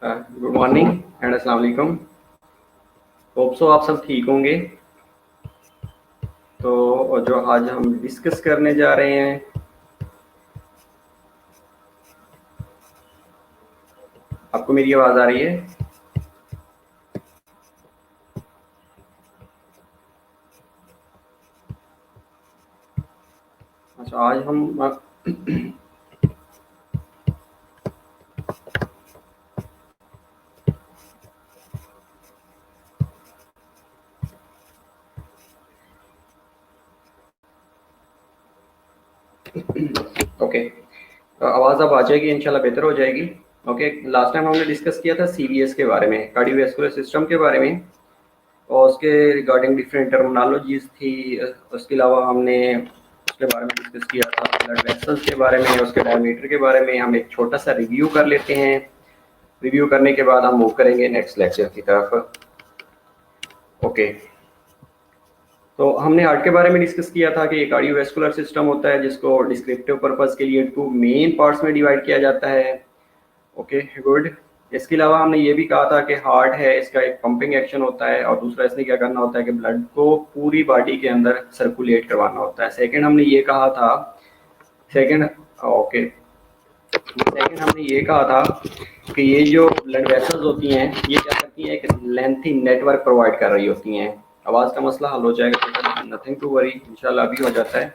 Good morning and अस्सलाम वालेकुम। Hope so आप सब ठीक होंगे। तो जो आज हम डिस्कस करने जा रहे हैं, आपको मेरी आवाज़ आ रही है? अच्छा, आज हम ओके, आवाज़ अब आ जाएगी, इंशाल्लाह बेहतर हो जाएगी। ओके, लास्ट टाइम हमने डिस्कस किया था सीवीएस के बारे में, कार्डियोवैस्कुलर सिस्टम के बारे में, और उसके रिगार्डिंग डिफरेंट टर्मिनोलॉजीज थी। उसके अलावा हमने उसके बारे में डिस्कस किया था ब्लड वेसल्स के बारे में, उसके डायमीटर के बारे में। हम एक छोटा सा रिव्यू कर लेते हैं। रिव्यू करने के बाद हम मूव करेंगे नेक्स्ट लेक्चर की तरफ। ओके, तो हमने हार्ट के बारे में डिस्कस किया था कि कार्डियोवैस्कुलर सिस्टम होता है जिसको डिस्क्रिप्टिव पर्पस के लिए 2 मेन पार्ट्स में डिवाइड किया जाता है। Okay, good. इसके अलावा हमने ये भी कहा था कि हार्ट है, इसका एक पंपिंग एक्शन होता है, और दूसरा इसने क्या करना होता है कि ब्लड को पूरी बॉडी के अंदर सर्कुलेट करवाना होता है। सेकंड हमने ये कहा था सेकंड ओके सेकंड हमने ये कहा था कि ये जो ब्लड वेसल्स होती हैं, ये क्या करती हैं, एक लेंथी नेटवर्क प्रोवाइड कर रही होती हैं। आवाज़ का मसला हल हो जाएगा, नथिंग टू वरी, इंशाल्लाह अभी हो जाता है।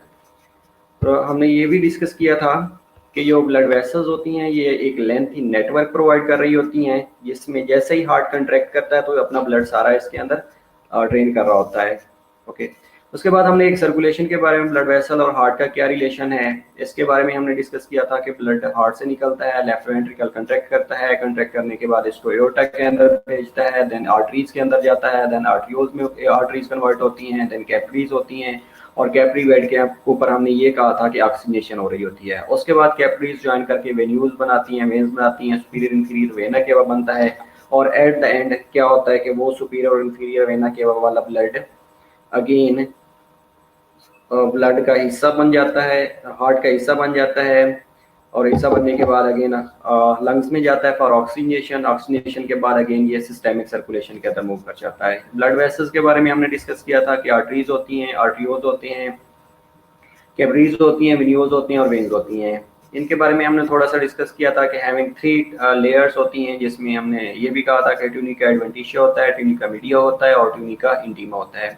तो हमने ये भी डिस्कस किया था कि जो ब्लड वेसल्स होती हैं, ये एक लेंथी नेटवर्क प्रोवाइड कर रही होती हैं, जिसमें जैसे ही हार्ट कंट्रैक्ट करता है तो अपना ब्लड सारा इसके अंदर ड्रेन कर रहा होता है। ओके, उसके बाद हमने एक सर्कुलेशन के बारे में, ब्लड वेसल और हार्ट का क्या रिलेशन है, इसके बारे में हमने डिस्कस किया था कि ब्लड हार्ट से निकलता है, लेफ्ट वेंट्रिकल कंट्रैक्ट करता है, कंट्रैक्ट करने के बाद इसको एओर्टा के अंदर भेजता है, देन आर्टरीज के अंदर जाता है, देन आर्टरियोज में आर्टरीज कन्वर्ट होती हैं, देन कैपिलरीज होती हैं, और कैपिलरी बेड के ऊपर हमने ये कहा था कि ऑक्सीजनेशन हो रही होती है। उसके बाद कैपिलरीज ज्वाइन करके वेन्यूज बनाती हैं, वेन्स बनाती हैं, सुपीरियर इंफीरियर वेना केवा बनता है, और एट द एंड क्या होता है कि वो सुपीरियर और इंफीरियर वेना केवा वाला ब्लड अगेन ब्लड का हिस्सा बन जाता है, हार्ट का हिस्सा बन जाता है, और हिस्सा बनने के बाद अगेन लंग्स में जाता है फॉर ऑक्सीजनेशन। ऑक्सीजनेशन के बाद अगेन ये सिस्टेमिक सर्कुलेशन के अंदर मूव कर जाता है। ब्लड वेसल्स के बारे में हमने डिस्कस किया था कि आर्टरीज होती हैं, आर्टियोज होते हैं, कैपिलरीज होती हैं, वेन्यूज होती हैं, और वेन्स होती हैं। इनके बारे में हमने थोड़ा सा डिस्कस किया था कि हैविंग 3 लेयर्स होती हैं, जिसमें हमने ये भी कहा था कि ट्यूनिका एडवेंटिशिया होता है, ट्यूनिका मीडिया होता है, और ट्यूनिका इंटीमा होता है।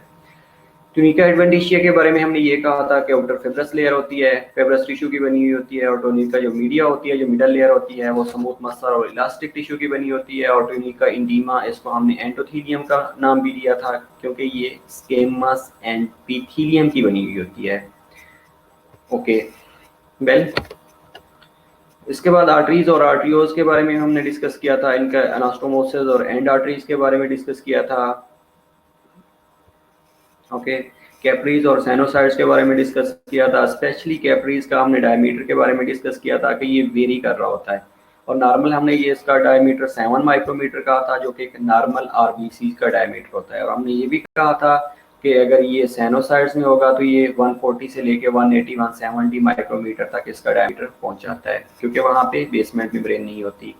ट्यूनिका एडवेंटिशिया के बारे में हमने ये कहा था कि आउटर फिब्रस लेयर होती है, फिब्रस टिश्यू की बनी हुई होती है, और ट्यूनिका जो मीडिया होती है, जो मिडल लेयर होती है, वो स्मूथ मसल और इलास्टिक टिश्यू की बनी होती है, और ट्यूनिका इंटीमा, इसको हमने एंडोथीलियम का नाम भी दिया था क्योंकि ये स्केमस एंड पीथीलियम की बनी हुई होती है। ओके, वेल, इसके बाद आर्टरीज और आर्टरियोज के बारे में हमने डिस्कस किया था, इनका एनास्टोमोसिस और एंड आर्टरीज के बारे में डिस्कस किया था। ओके, कैपरीज और साइनोसाइड्स के बारे में डिस्कस किया था। स्पेशली कैपरीज का हमने डायमीटर के बारे में डिस्कस किया था कि ये वेरी कर रहा होता है, और नॉर्मल हमने ये इसका डायमीटर 7 माइक्रोमीटर कहा था, जो कि एक नॉर्मल आरबीसी का डायमीटर होता है। और हमने ये भी कहा था कि अगर ये साइनोसाइड्स में होगा तो ये 140 से लेके 180 170 माइक्रोमीटर तक इसका डायमीटर पहुंच जाता है, क्योंकि वहाँ पे बेसमेंट मेम्ब्रेन नहीं होती।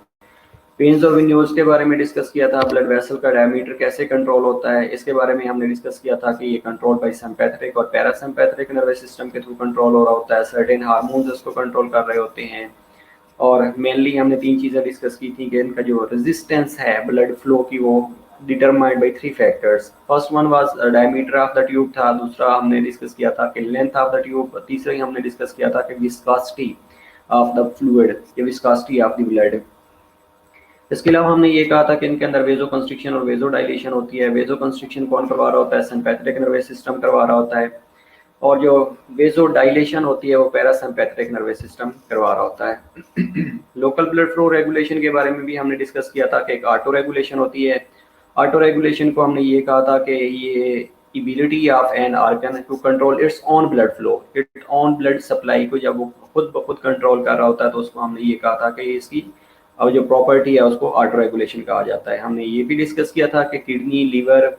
वेन्स और वेन्यूल्स के बारे में डिस्कस किया था। ब्लड वेसल का डायमीटर कैसे कंट्रोल होता है, इसके बारे में हमने डिस्कस किया था कि ये कंट्रोल बाय सिंपैथेटिक और पैरासिम्पैथेटिक नर्वस सिस्टम के थ्रू कंट्रोल हो रहा होता है। सर्टेन हार्मोन्स इसको कंट्रोल कर रहे होते हैं, और मेनली हमने 3 चीज़ें डिस्कस की थी कि इनका जो रेजिस्टेंस है ब्लड फ्लो की, वो determined by 3 factors. First one was diameter of the tube था, दूसरा हमने डिस्कस किया था कि लेंथ ऑफ द ट्यूब, तीसरा ही हमने डिस्कस किया था कि विस्कोसिटी ऑफ द फ्लूइड, या विस्कोसिटी ऑफ द ब्लड। इसके अलावा हमने ये कहा था कि इनके अंदर वेजो कंस्ट्रिक्शन और वेजो डायलेशन होती है। वेजो कंस्ट्रिक्शन कौन करवा रहा होता है, सिंपैथेटिक नर्वस सिस्टम करवा रहा होता है, और जो वेजो डायलेशन होती है वो पैरासिम्पैथेटिक नर्वस सिस्टम करवा रहा होता है। लोकल ब्लड फ्लो रेगुलेशन के बारे में भी हमने डिस्कस किया था कि एक ऑटो रेगुलेशन होती है। ऑटो रेगुलेशन को हमने ये कहा था कि ये ability of an organ to control its own blood flow, its own blood supply को जब वो खुद ब खुद कंट्रोल कर रहा होता है, तो उसको हमने ये कहा था कि इसकी और जो प्रॉपर्टी है उसको ऑटो रेगुलेशन कहा जाता है। हमने ये भी डिस्कस किया था कि किडनी, लीवर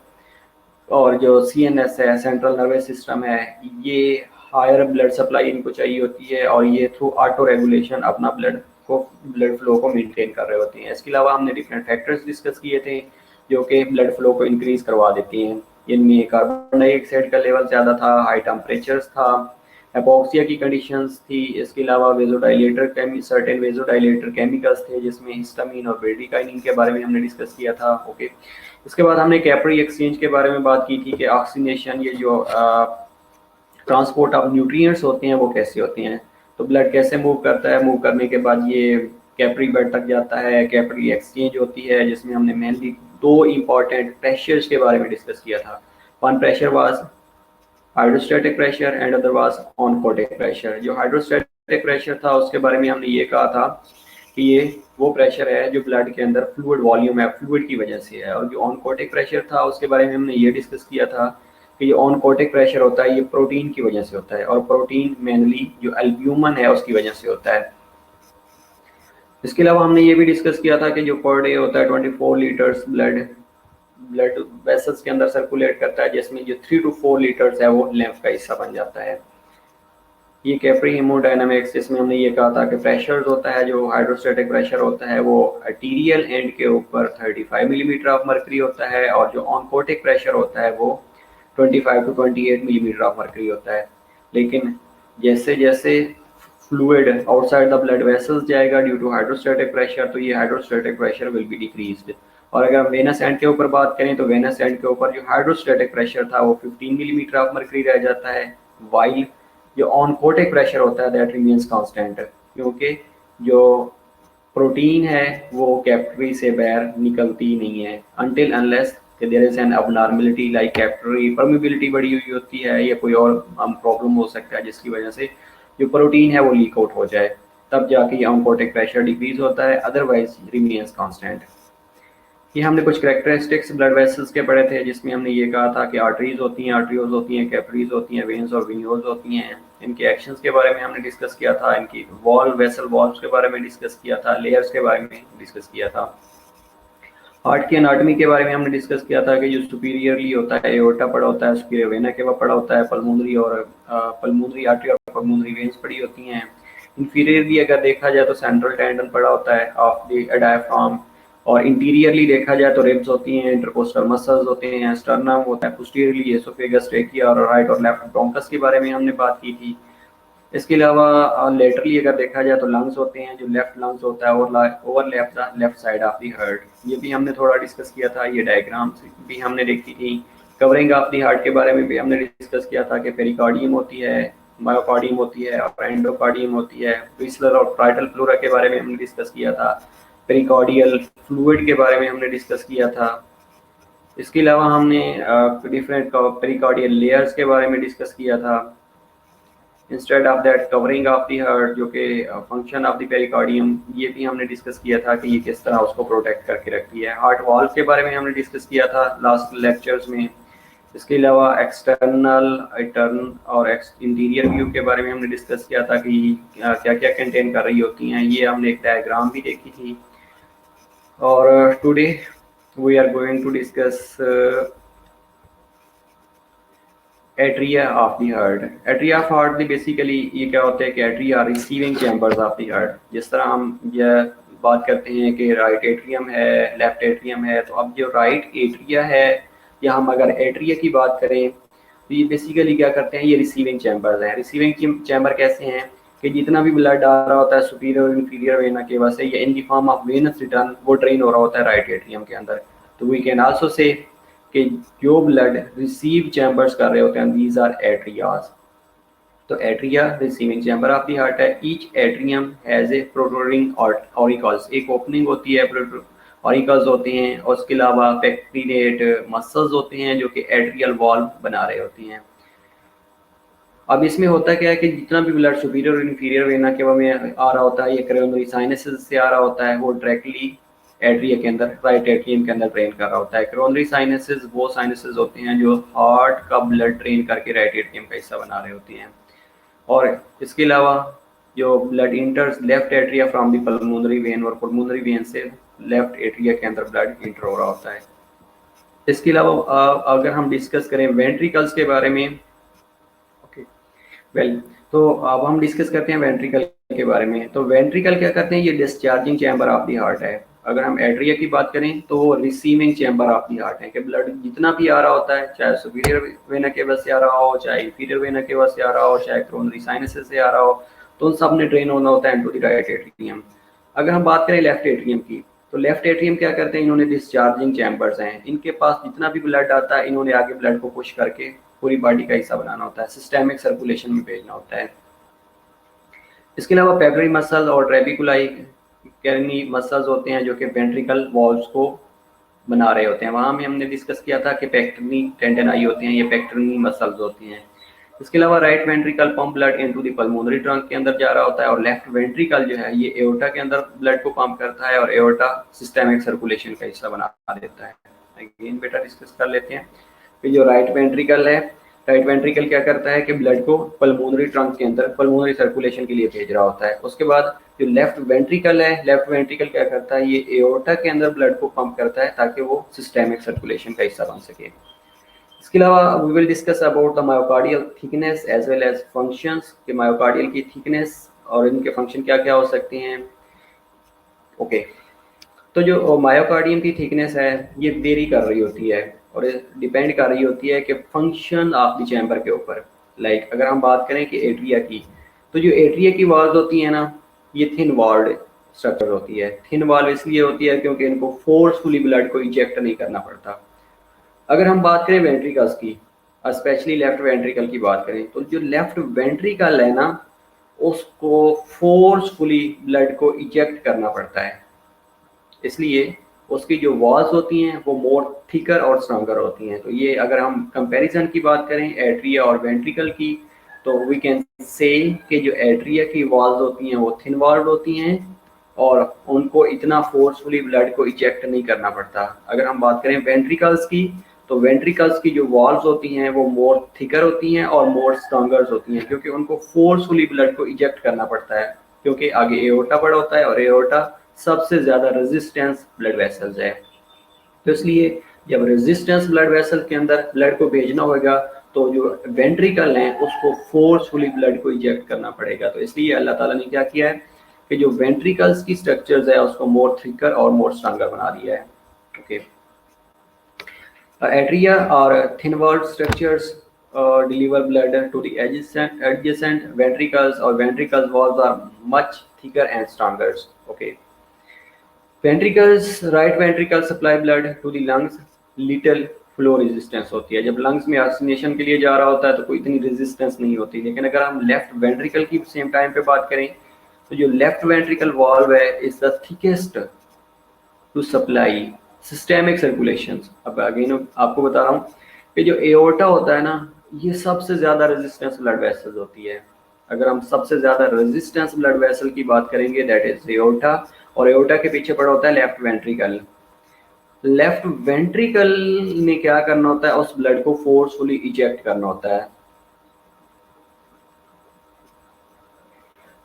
और जो सीएनएस है, सेंट्रल नर्वस सिस्टम है, ये हायर ब्लड सप्लाई इनको चाहिए होती है, और ये थ्रू ऑटो रेगुलेशन अपना ब्लड को ब्लड फ्लो को मेंटेन कर रहे होते हैं। इसके अलावा हमने डिफरेंट फैक्टर्स डिस्कस किए थे जो कि ब्लड फ्लो को इंक्रीज करवा देती हैं। इनमें कार्बन डाइऑक्साइड का लेवल ज़्यादा था, हाई टेम्परेचर्स था, एपोक्सिया की कंडीशंस थी। इसके अलावा वेजोडाइलेटर सर्टेन वेजोडाइलेटर केमिकल्स थे जिसमें हिस्टामिन और ब्रेडिकाइनिन के बारे में हमने डिस्कस किया था। ओके, इसके बाद हमने कैपिलरी एक्सचेंज के बारे में बात की थी कि ऑक्सीनेशन, ये जो ट्रांसपोर्ट ऑफ न्यूट्रिएंट्स होते हैं वो कैसे होते हैं। तो ब्लड कैसे मूव करता है, मूव करने के बाद ये कैपिलरी बेड तक जाता है, कैपिलरी एक्सचेंज होती है जिसमें हमने मेनली दो इंपॉर्टेंट प्रेशर्स के बारे में डिस्कस किया था। One pressure was hydrostatic pressure and other was oncotic pressure. जो हाइड्रोस्टैटिक प्रेशर था उसके बारे में हमने ये कहा था कि ये वो प्रेशर है जो ब्लड के अंदर फ्लूइड वॉल्यूम है, फ्लूइड की वजह से है। और जो ऑनकोटिक प्रेशर था उसके बारे में हमने ये डिस्कस किया था कि ये ऑनकोटिक प्रेशर होता है ये प्रोटीन की वजह से होता है, और प्रोटीन मेनली जो एल्ब्यूमिन है उसकी वजह से होता है। इसके अलावा हमने ये भी डिस्कस किया था कि जो पर डे होता है 24 लीटर्स ब्लड वेसल्स के अंदर सर्कुलेट करता है, जिसमें जो 3 to 4 लीटर्स है वो lymph का हिस्सा बन जाता है। ये कैपिलरी हेमोडायनामिक्स, जिसमें हमने ये कहा था कि प्रेशर होता है, जो हाइड्रोस्टैटिक प्रेशर होता है वो आर्टीरियल एंड के ऊपर 35 मिलीमीटर ऑफ मर्करी होता है, और जो ऑनकोटिक प्रेशर होता है वो 25 to 28 मिलीमीटर ऑफ मर्करी होता है। लेकिन जैसे जैसे fluid outside the blood vessels जाएगा ड्यू टू हाइड्रोस्टैटिक प्रेशर, तो ये hydrostatic pressure will be decreased. और अगर हम वेनस एंड के ऊपर बात करें तो वेनस एंड के ऊपर जो हाइड्रोस्टैटिक प्रेशर था वो 15 मिलीमीटर ऑफ मर्करी रह जाता है, वाइल जो ऑनकोटिक प्रेशर होता है दैट रिमेन्स कांस्टेंट, क्योंकि जो प्रोटीन है वो कैपिलरी से बाहर निकलती नहीं है until unless there is an abnormality like capillary permeability बढ़ी हुई होती है या कोई और प्रॉब्लम हो सकता है जिसकी वजह से जो प्रोटीन है वो लीक आउट हो जाए, तब जाके ऑनकोटिक प्रेशर डिक्रीज होता है, अदरवाइज रिमेन्स कांस्टेंट। ये हमने कुछ कैरेक्टरिस्टिक्स ब्लड वेसल्स के पढ़े थे जिसमें हमने ये कहा था कि आर्टरीज होती हैं, आर्टरियोज होती हैं, कैपिलरीज होती हैं, वेन्स और वेन्यूल्स होती हैं। इनके एक्शंस के बारे में हमने डिस्कस किया था, इनकी वॉल वेसल वॉल्व्स के बारे में डिस्कस किया था, लेयर्स के बारे में डिस्कस किया था। हार्ट की एनाटॉमी के बारे में हमने डिस्कस किया था कि जो सुपीरियरली होता है एओर्टा पड़ा होता है, सुपीरियर वेना केवा पड़ा होता है, पल्मोनरी आर्टरी और पल्मोनरी वेन्स पड़ी होती हैं। इंफीरियरली अगर देखा जाए तो सेंट्रल टेंडन पड़ा होता है ऑफ द डायफ्राम, और इंटीरियरली देखा जाए तो रिब्स होती हैं, इंटरकोस्टल मसल्स होते हैं, स्टर्नम होता है, पोस्टीरियरली एसोफेगस, ट्रेकिया और राइट और लेफ्ट ब्रोंकस के बारे में हमने बात की थी। इसके अलावा लेटरली अगर देखा जाए तो लंग्स होते हैं, जो लेफ्ट लंग्स होता है और overlap the left side of the heart, ये भी हमने थोड़ा डिस्कस किया था। ये डायग्राम भी हमने देखी थी। कवरिंग ऑफ द हार्ट के बारे में भी हमने डिस्कस किया था कि पेरिकार्डियम होती है, मायोकार्डियम होती है और एंडोकार्डियम होती है। विस्लर और पार्इटल फ्लोरा के बारे में हमने डिस्कस किया था। पेरिकार्डियल फ्लूइड के बारे में हमने डिस्कस किया था। इसके अलावा हमने डिफरेंट पेरिकार्डियल लेयर्स के बारे में डिस्कस किया था। Instead of that covering of the heart, जो कि फंक्शन ऑफ द पेरिकार्डियम, ये भी हमने डिस्कस किया था कि ये किस तरह उसको प्रोटेक्ट करके रखती है। हार्ट वॉल्व के बारे में हमने डिस्कस किया था लास्ट लेक्चर्स में। इसके अलावा एक्सटर्नल, इंटरनल और इंटीरियर व्यू के बारे में हमने डिस्कस किया था कि क्या क्या कंटेन कर रही होती हैं। ये हमने एक डायग्राम भी देखी थी। और today we are going to discuss atria of the heart. Atria of heart basically ये क्या होता है कि atria receiving chambers of the heart. जिस तरह हम ये बात करते हैं कि राइट एट्रियम है, लेफ्ट एट्रियम है, तो अब जो राइट एट्रिया है या हम अगर एट्रिया की बात करें तो ये बेसिकली क्या करते हैं, ये रिसीविंग चैम्बर्स हैं। रिसीविंग चैम्बर कैसे हैं कि जितना भी ब्लड आ रहा होता है सुपीरियर और इंफीरियर वेना के वजह से या इन the form of Venus return वो ड्रेन हो रहा होता है राइट एट्रियम के अंदर। तो वी कैन आल्सो से कि जो ब्लड रिसीव चैम्बर्स कर रहे होते हैं दीज आर एट्रियाज। तो atria receiving chamber of the heart है। Each atrium has a protruding auricles, एक ओपनिंग होती है, ऑरिकल्स होते हैं, और उसके अलावा पेक्टिनेट मसल्स होते हैं जो कि एट्रियल वॉल्व बना रहे होती हैं। अब इसमें होता क्या है कि जितना भी ब्लड सुपीरियर और इंफीरियर वेना के में आ रहा होता है, ये कोरोनरी साइनसेस से आ रहा होता है, वो डायरेक्टली एट्रिया के अंदर, राइट एट्रियम के अंदर ड्रेन कर रहा होता है। कोरोनरी साइनसेस वो साइनसेस होते हैं जो हार्ट का ब्लड ड्रेन करके राइट एट्रियम का हिस्सा बना रहे होते हैं। और इसके अलावा जो blood इंटर्स left atria from the pulmonary vein, और पल्मोनरी वेन से लेफ्ट एट्रिया के अंदर ब्लड इंटर हो रहा होता है। इसके अलावा अगर हम डिस्कस करें वेंट्रिकल्स के बारे में, वेल, तो अब हम डिस्कस करते हैं वेंट्रिकल के बारे में। तो वेंट्रिकल क्या करते हैं, ये discharging chamber of the heart है। अगर हम एट्रिया की बात करें तो वो receiving chamber of the heart है, कि ब्लड जितना भी आ रहा होता है, चाहे सुपीरियर वेना केवा से आ रहा हो, चाहे इंफीरियर वेना केवा से आ रहा हो, चाहे कोरोनरी साइनसेस से आ रहा हो, तो उन सब ने ड्रेन होना होता है इनटू द राइट एट्रियम। अगर हम बात करें लेफ्ट एट्रियम की, तो लेफ्ट एट्रियम क्या करते हैं, इन्होंने डिस्चार्जिंग चैम्बर्स हैं, इनके पास जितना भी ब्लड आता है इन्होंने आगे ब्लड को पुश करके पूरी बॉडी का हिस्सा बनाना होता है, सिस्टेमिक सर्कुलेशन में भेजना होता है। इसके अलावा पेपरी मसल और ट्रेबिकुलाई कैरनी मसल्स होते हैं जो कि वेंट्रिकल वॉल्स को बना रहे होते हैं। वहाँ में हमने डिस्कस किया था कि पेक्टर्नी टेंडेनाई होती हैं, ये पेक्टर्नी मसल्स होती हैं। इसके अलावा right ventricle pump blood into the pulmonary trunk के अंदर जा रहा होता है, और लेफ्ट वेंट्रिकल जो है ये एओर्टा के अंदर ब्लड को पंप करता है, और एओर्टा सिस्टेमिक सर्कुलेशन का हिस्सा बना देता है। अगेन बेटा डिस्कस कर लेते हैं कि जो राइट वेंट्रिकल है, राइट वेंट्रिकल क्या करता है कि ब्लड को पल्मोनरी ट्रंक के अंदर पल्मोनरी सर्कुलेशन के लिए भेज रहा होता है। उसके बाद जो लेफ्ट वेंट्रिकल है, लेफ्ट वेंट्रिकल क्या करता है, ये एओर्टा के अंदर ब्लड को पंप करता है ताकि वो सिस्टेमिक सर्कुलेशन का हिस्सा बन सके। इसके अलावा we will discuss about the myocardial thickness as well as functions, कि मायोकार्डियल की थिकनेस और इनके फंक्शन क्या क्या हो सकते हैं। ओके, तो जो मायोकार्डियम की थिकनेस है ये वेरी कर रही होती है और डिपेंड कर रही होती है कि फंक्शन ऑफ द चैम्बर के ऊपर। लाइक अगर हम बात करें कि एट्रिया की, तो जो एट्रिया की वॉल्स होती है ना, ये थिन वॉल्ड स्ट्रक्चर होती है। थिन वॉल्व इसलिए होती है क्योंकि इनको फोर्सफुली ब्लड को इंजेक्ट नहीं करना पड़ता। अगर हम बात करें वेंट्रिकल्स की, स्पेशली लेफ्ट वेंट्रिकल की बात करें, तो जो लेफ्ट वेंट्रिकल है ना, उसको फोर्सफुली ब्लड को इजेक्ट करना पड़ता है, इसलिए उसकी जो वॉल्स होती हैं वो मोर थिकर और स्ट्रॉन्गर होती हैं। तो ये अगर हम कंपैरिजन की बात करें एट्रिया और वेंट्रिकल की, तो वी कैन से कि जो एट्रिया की वॉल्स होती हैं वो थिन वॉल्ड होती हैं और उनको इतना फोर्सफुली ब्लड को इजेक्ट नहीं करना पड़ता। अगर हम बात करें वेंट्रिकल्स की, तो वेंट्रिकल्स की जो वॉल्स होती हैं वो मोर थिकर होती हैं और मोर स्ट्रॉन्गर होती हैं, क्योंकि उनको फोर्सफुली ब्लड को इजेक्ट करना पड़ता है, क्योंकि आगे एओर्टा बड़ा होता है और एओर्टा सबसे ज़्यादा रेजिस्टेंस ब्लड वेसल्स है। तो इसलिए जब रेजिस्टेंस ब्लड वेसल के अंदर ब्लड को भेजना होगा तो जो वेंट्रिकल हैं उसको फोर्सफुली ब्लड को इंजेक्ट करना पड़ेगा। तो इसलिए अल्लाह ताला ने क्या किया है कि जो वेंट्रिकल्स की स्ट्रक्चर्स है उसको मोर थिकर और मोर स्ट्रॉन्गर बना दिया है। ओके, एट्रिया और thin walled structures deliver blood to the adjacent ventricles, or ventricles walls are much thicker and stronger. Okay, ventricles, right ventricle supply blood to the lungs, little flow resistance होती है। जब lungs में oxygenation के लिए जा रहा होता है तो कोई इतनी रेजिस्टेंस नहीं होती। लेकिन अगर हम लेफ्ट वेंट्रिकल की सेम टाइम पे बात करें, तो जो लेफ्ट वेंट्रिकल वॉल्व है is the thickest to supply systemic circulation. अब अगेन आपको बता रहा हूँ कि जो एओर्टा होता है ना, ये सबसे ज़्यादा रेजिस्टेंस ब्लड वेसल्स होती है। अगर हम सबसे ज़्यादा रेजिस्टेंस ब्लड वेसल की बात करेंगे दैट इज एओर्टा, और एओर्टा के पीछे पड़ा होता है लेफ्ट वेंट्रिकल। लेफ्ट वेंट्रिकल ने क्या करना होता है, उस ब्लड को फोर्सफुली इजेक्ट करना होता है।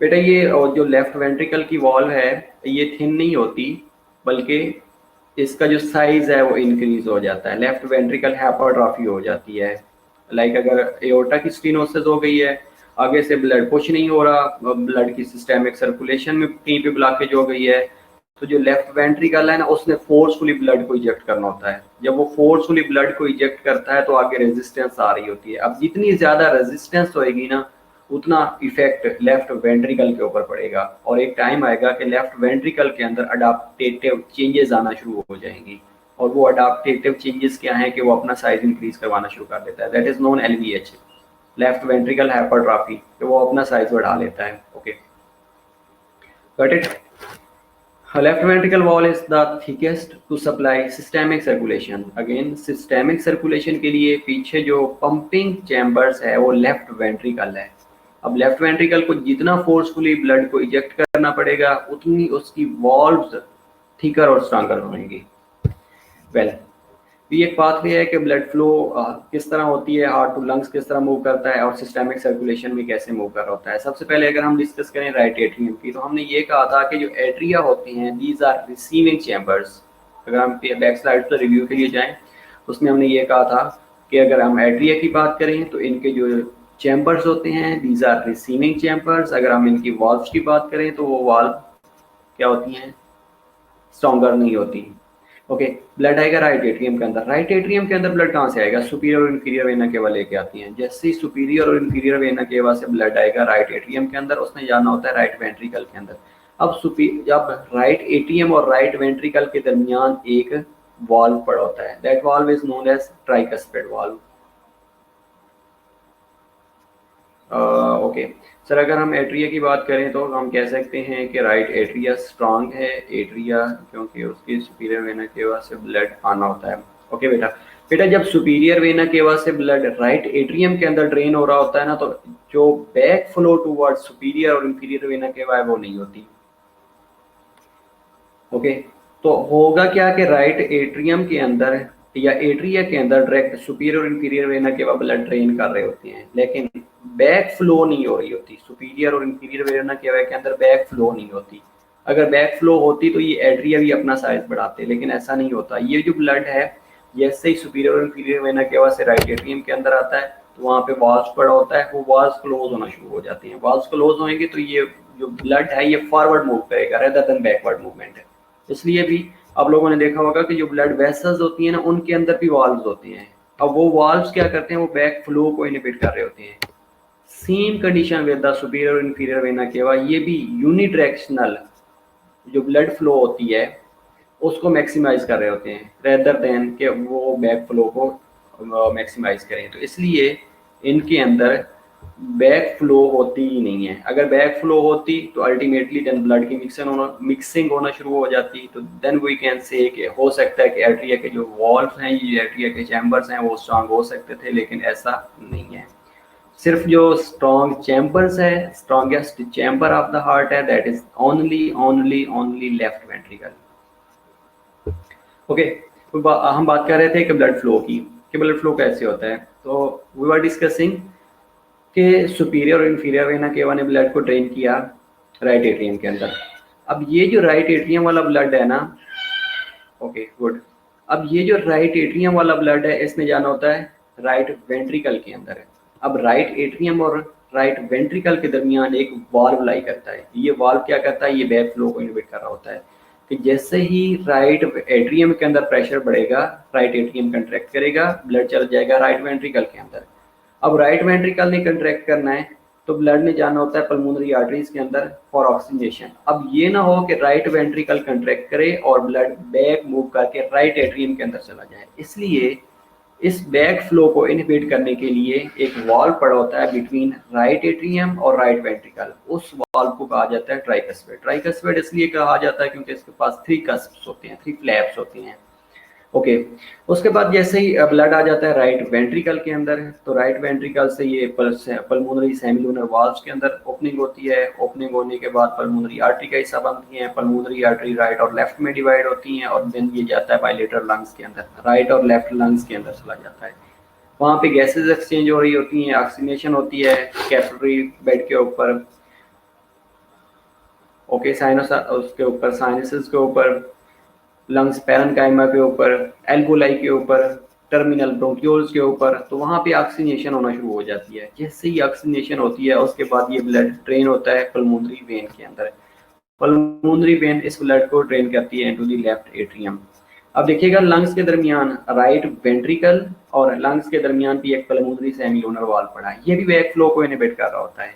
बेटा ये जो लेफ्ट वेंट्रिकल की वॉल है ये थिन नहीं होती, बल्कि इसका जो साइज है वो इंक्रीज हो जाता है। लेफ्ट वेंट्रिकल हाइपरट्रॉफी हो जाती है। लाइक अगर एओर्टा की स्टेनोसिस हो गई है, आगे से ब्लड पुश नहीं हो रहा, ब्लड की सिस्टेमिक सर्कुलेशन में कहीं पे ब्लॉकेज हो गई है, तो जो लेफ्ट वेंट्रिकल है ना उसने फोर्सफुली ब्लड को इजेक्ट करना होता है। जब वो फोर्सफुली ब्लड को इजेक्ट करता है तो आगे रेजिस्टेंस आ रही होती है। अब जितनी ज्यादा रेजिस्टेंस होएगी ना उतना इफेक्ट लेफ्ट वेंट्रिकल के ऊपर पड़ेगा, और एक टाइम आएगा कि लेफ्ट वेंट्रिकल के अंदर अडाप्टेटिव चेंजेस आना शुरू हो जाएंगी। और वो अडाप्टेटिव चेंजेस क्या हैं कि वो अपना साइज इंक्रीज करवाना शुरू कर देता है, that is known LVH, left ventricle hypertrophy, कि वो अपना साइज बढ़ा लेता है। Okay, got it. Left ventricle wall is the thickest to supply systemic circulation. Again systemic circulation के लिए पीछे जो पंपिंग चैम्बर्स है वो लेफ्ट वेंट्रिकल है। अब लेफ्ट वेंट्रिकल को जितना फोर्सफुली ब्लड को इजेक्ट करना पड़ेगा उतनी उसकी वॉल्व्स थिकर और स्ट्रॉन्गर होंगी। वेल, ये एक पाथवे है कि ब्लड फ्लो किस तरह होती है, हार्ट टू लंग्स किस तरह मूव करता है और सिस्टेमिक सर्कुलेशन में कैसे मूव कर रहा होता है। सबसे पहले अगर हम डिस्कस करें राइट एट्रियम की, तो हमने ये कहा था कि जो एट्रिया होती हैं दीज आर रिसीविंग चैम्बर्स। अगर हम बैक स्लाइड पर रिव्यू के लिए जाएं, उसमें हमने ये कहा था कि अगर हम एट्रिया की बात करें तो इनके जो चैम्बर्स होते हैं, दीज आर रिसीविंग चैम्बर्स। अगर हम इनकी वाल्व्स की बात करें तो वो वाल्व क्या होती हैं, स्ट्रॉन्गर नहीं होती। ओके, ब्लड आएगा राइट एट्रियम के अंदर। राइट एट्रियम के अंदर ब्लड कहाँ से आएगा, सुपीरियर और इंफीरियर वेना केवा लेके आती हैं। जैसे ही सुपीरियर और इंफीरियर वेना केवा से ब्लड आएगा राइट एट्रियम के अंदर, उसने जाना होता है राइट वेंट्रिकल के अंदर। जब राइट एट्रियम और राइट वेंट्रिकल के दरमियान एक वाल्व पड़ा होता है, that valve is known as tricuspid valve. Okay sir, अगर हम एट्रिया की बात करें तो हम कह सकते हैं कि राइट एट्रिया स्ट्रांग है, एट्रिया क्योंकि उसकी सुपीरियर वेना केवा से ब्लड आना होता है। ओके बेटा, जब सुपीरियर वेना केवा से ब्लड राइट एट्रियम के अंदर ड्रेन हो रहा होता है ना, तो जो बैक फ्लो टुवर्ड सुपीरियर और इंफीरियर वेना केवा है वो नहीं होती। ओके, तो होगा क्या कि राइट एट्रियम के अंदर या एट्रिया के अंदर डायरेक्ट सुपीरियर और inferior vena cava blood drain कर रहे होते हैं, लेकिन बैक फ्लो नहीं हो रही होती। सुपीरियर और इंफीरियर वेना केवा के अंदर बैक फ्लो नहीं होती। अगर बैक फ्लो होती तो ये एट्रिया भी अपना साइज बढ़ाते, लेकिन ऐसा नहीं होता। ये जो ब्लड है जैसे ही सुपीरियर और इंफीरियर वेना केवा से राइट एट्रियम के अंदर आता है तो वहाँ पे वाल्व्स पड़ा होता है, वो वाल्व्स क्लोज होना शुरू हो जाती हैं। वाल्व्स क्लोज होंगे तो ये जो ब्लड है ये फॉरवर्ड मूव करेगा रेदर देन बैकवर्ड मूवमेंट है। इसलिए भी आप लोगों ने देखा होगा कि जो ब्लड वेसल्स होती हैं ना, उनके अंदर भी वाल्व्स होते हैं। अब वो वाल्व्स क्या करते हैं, वो बैक फ्लो को इनहिबिट कर रहे होते हैं। Same condition with the superior और इंफीरियर वेना केवा, ये भी यूनिडायरेक्शनल जो ब्लड फ्लो होती है उसको मैक्सिमाइज कर रहे होते हैं रेदर देन कि वो बैक फ्लो को मैक्सिमाइज करें। तो इसलिए इनके अंदर बैक फ्लो होती ही नहीं है। अगर बैक फ्लो होती तो अल्टीमेटली देन ब्लड की मिक्सिंग होना शुरू हो जाती। तो देन वी कैन से कि हो सकता है कि एट्रिया के जो वॉल्व हैं, ये एट्रिया के चैम्बर्स हैं, वो स्ट्रांग हो सकते थे, लेकिन ऐसा नहीं है। सिर्फ जो स्ट्रॉन्ग चैम्बर्स है, strongest chamber of the heart है, that is only left ventricle. Okay, हम बात कर रहे थे कि ब्लड फ्लो की, कि ब्लड फ्लो कैसे होता है। तो वी वर डिस्कसिंग कि सुपीरियर और इंफीरियर वेना केवा ने ब्लड को ड्रेन किया राइट एट्रियम के अंदर। अब ये जो राइट एट्रियम वाला ब्लड है ना, ओके गुड, अब ये जो राइट एट्रियम वाला ब्लड है इसमें जाना होता है राइट वेंट्रिकल के अंदर है। अब राइट एट्रियम और राइट वेंट्रिकल के दरमियान एक वाल्व लाई करता है। ये वाल्व क्या करता है, ये बैक फ्लो को इनहिबिट कर रहा होता है कि जैसे ही राइट एट्रियम के अंदर प्रेशर बढ़ेगा, राइट एट्रियम कंट्रैक्ट करेगा, ब्लड चल जाएगा राइट वेंट्रिकल के अंदर। अब राइट वेंट्रिकल ने कंट्रैक्ट करना है तो ब्लड ने जाना होता है पल्मोनरी आर्टरीज के अंदर फॉर ऑक्सीजनेशन। अब ये ना हो कि राइट वेंट्रिकल कंट्रैक्ट करे और ब्लड बैक मूव करके राइट एट्रियम के अंदर चला जाए। इसलिए इस बैक फ्लो को इनहिबिट करने के लिए एक वाल्व पड़ा होता है बिटवीन राइट एट्रियम और राइट वेंट्रिकल। उस वाल्व को कहा जाता है ट्राइकस्पिड। ट्राइकस्पिड इसलिए कहा जाता है क्योंकि इसके पास 3 कस्प्स होते हैं, 3 फ्लैप्स होती हैं। ओके, उसके बाद जैसे ही ब्लड आ जाता है राइट वेंट्रिकल के अंदर, तो राइट वेंट्रिकल से ये पल्मोनरी सेमिलुनर वाल्व्स के अंदर ओपनिंग होती है। ओपनिंग होने के बाद पल्मोनरी आर्टरी का हिस्सा बनती है। पल्मोनरी आर्टरी राइट और लेफ्ट में डिवाइड होती हैं और देन ये जाता है बायलेटरल लंग्स के अंदर, राइट और लेफ्ट लंग्स के अंदर चला जाता है। वहाँ पे गैसेज एक्सचेंज हो रही होती हैं, ऑक्सीजनेशन होती है कैपिलरी बेड के ऊपर, ओके, साइनस उसके ऊपर, साइनसेस के ऊपर, लंग्स पैरेन्काइमा के ऊपर, एल्वोलाई के ऊपर, टर्मिनल ब्रोंक्यूल्स के ऊपर। तो वहाँ पे ऑक्सीजनेशन होना शुरू हो जाती है। जैसे ही ऑक्सीजनेशन होती है उसके बाद ये ब्लड ड्रेन होता है पल्मोनरी वेन के अंदर। पल्मोनरी वेन इस ब्लड को ड्रेन करती है इनटू द लेफ्ट एट्रियम। अब देखिएगा लंग्स के दरमियान राइट वेंट्रिकल और लंग्स के दरमियान भी एक पल्मोनरी सेमिलुनर वाल्व पड़ा है, ये भी बैक फ्लो को इनहिबिट कर रहा होता है।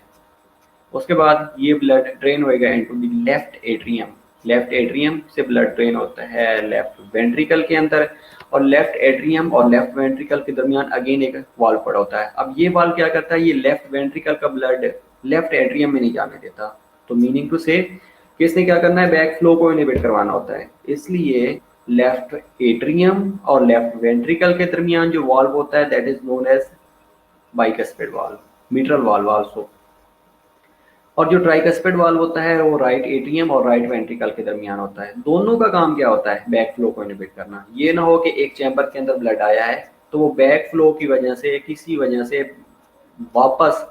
उसके बाद ये ब्लड ड्रेन होएगा into the left atrium. Left atrium से ब्लड ड्रेन होता है लेफ्ट वेंट्रिकल के अंदर, और लेफ्ट एट्रियम और लेफ्ट वेंट्रिकल के दरमियान अगेन एक वाल्व पड़ा होता है। अब ये वाल्व क्या करता है, ये लेफ्ट वेंट्रिकल का ब्लड लेफ्ट एट्रियम में नहीं जाने देता। तो मीनिंग टू से कि इसने क्या करना है, बैक फ्लो को इनहिबिट करवाना होता है। इसलिए लेफ्ट एट्रियम और लेफ्ट वेंट्रिकल के दरमियान जो वाल्व होता है that is known as bicuspid valve, mitral valve also. और जो ट्राइकस्पिड वाल्व होता है वो राइट एट्रियम और राइट वेंट्रिकल के दरमियान होता है। दोनों का काम क्या होता है, बैक फ्लो को इनहिबिट करना। ये ना हो कि एक चैम्बर के अंदर ब्लड आया है तो वो बैक फ्लो की वजह से किसी वजह से वापस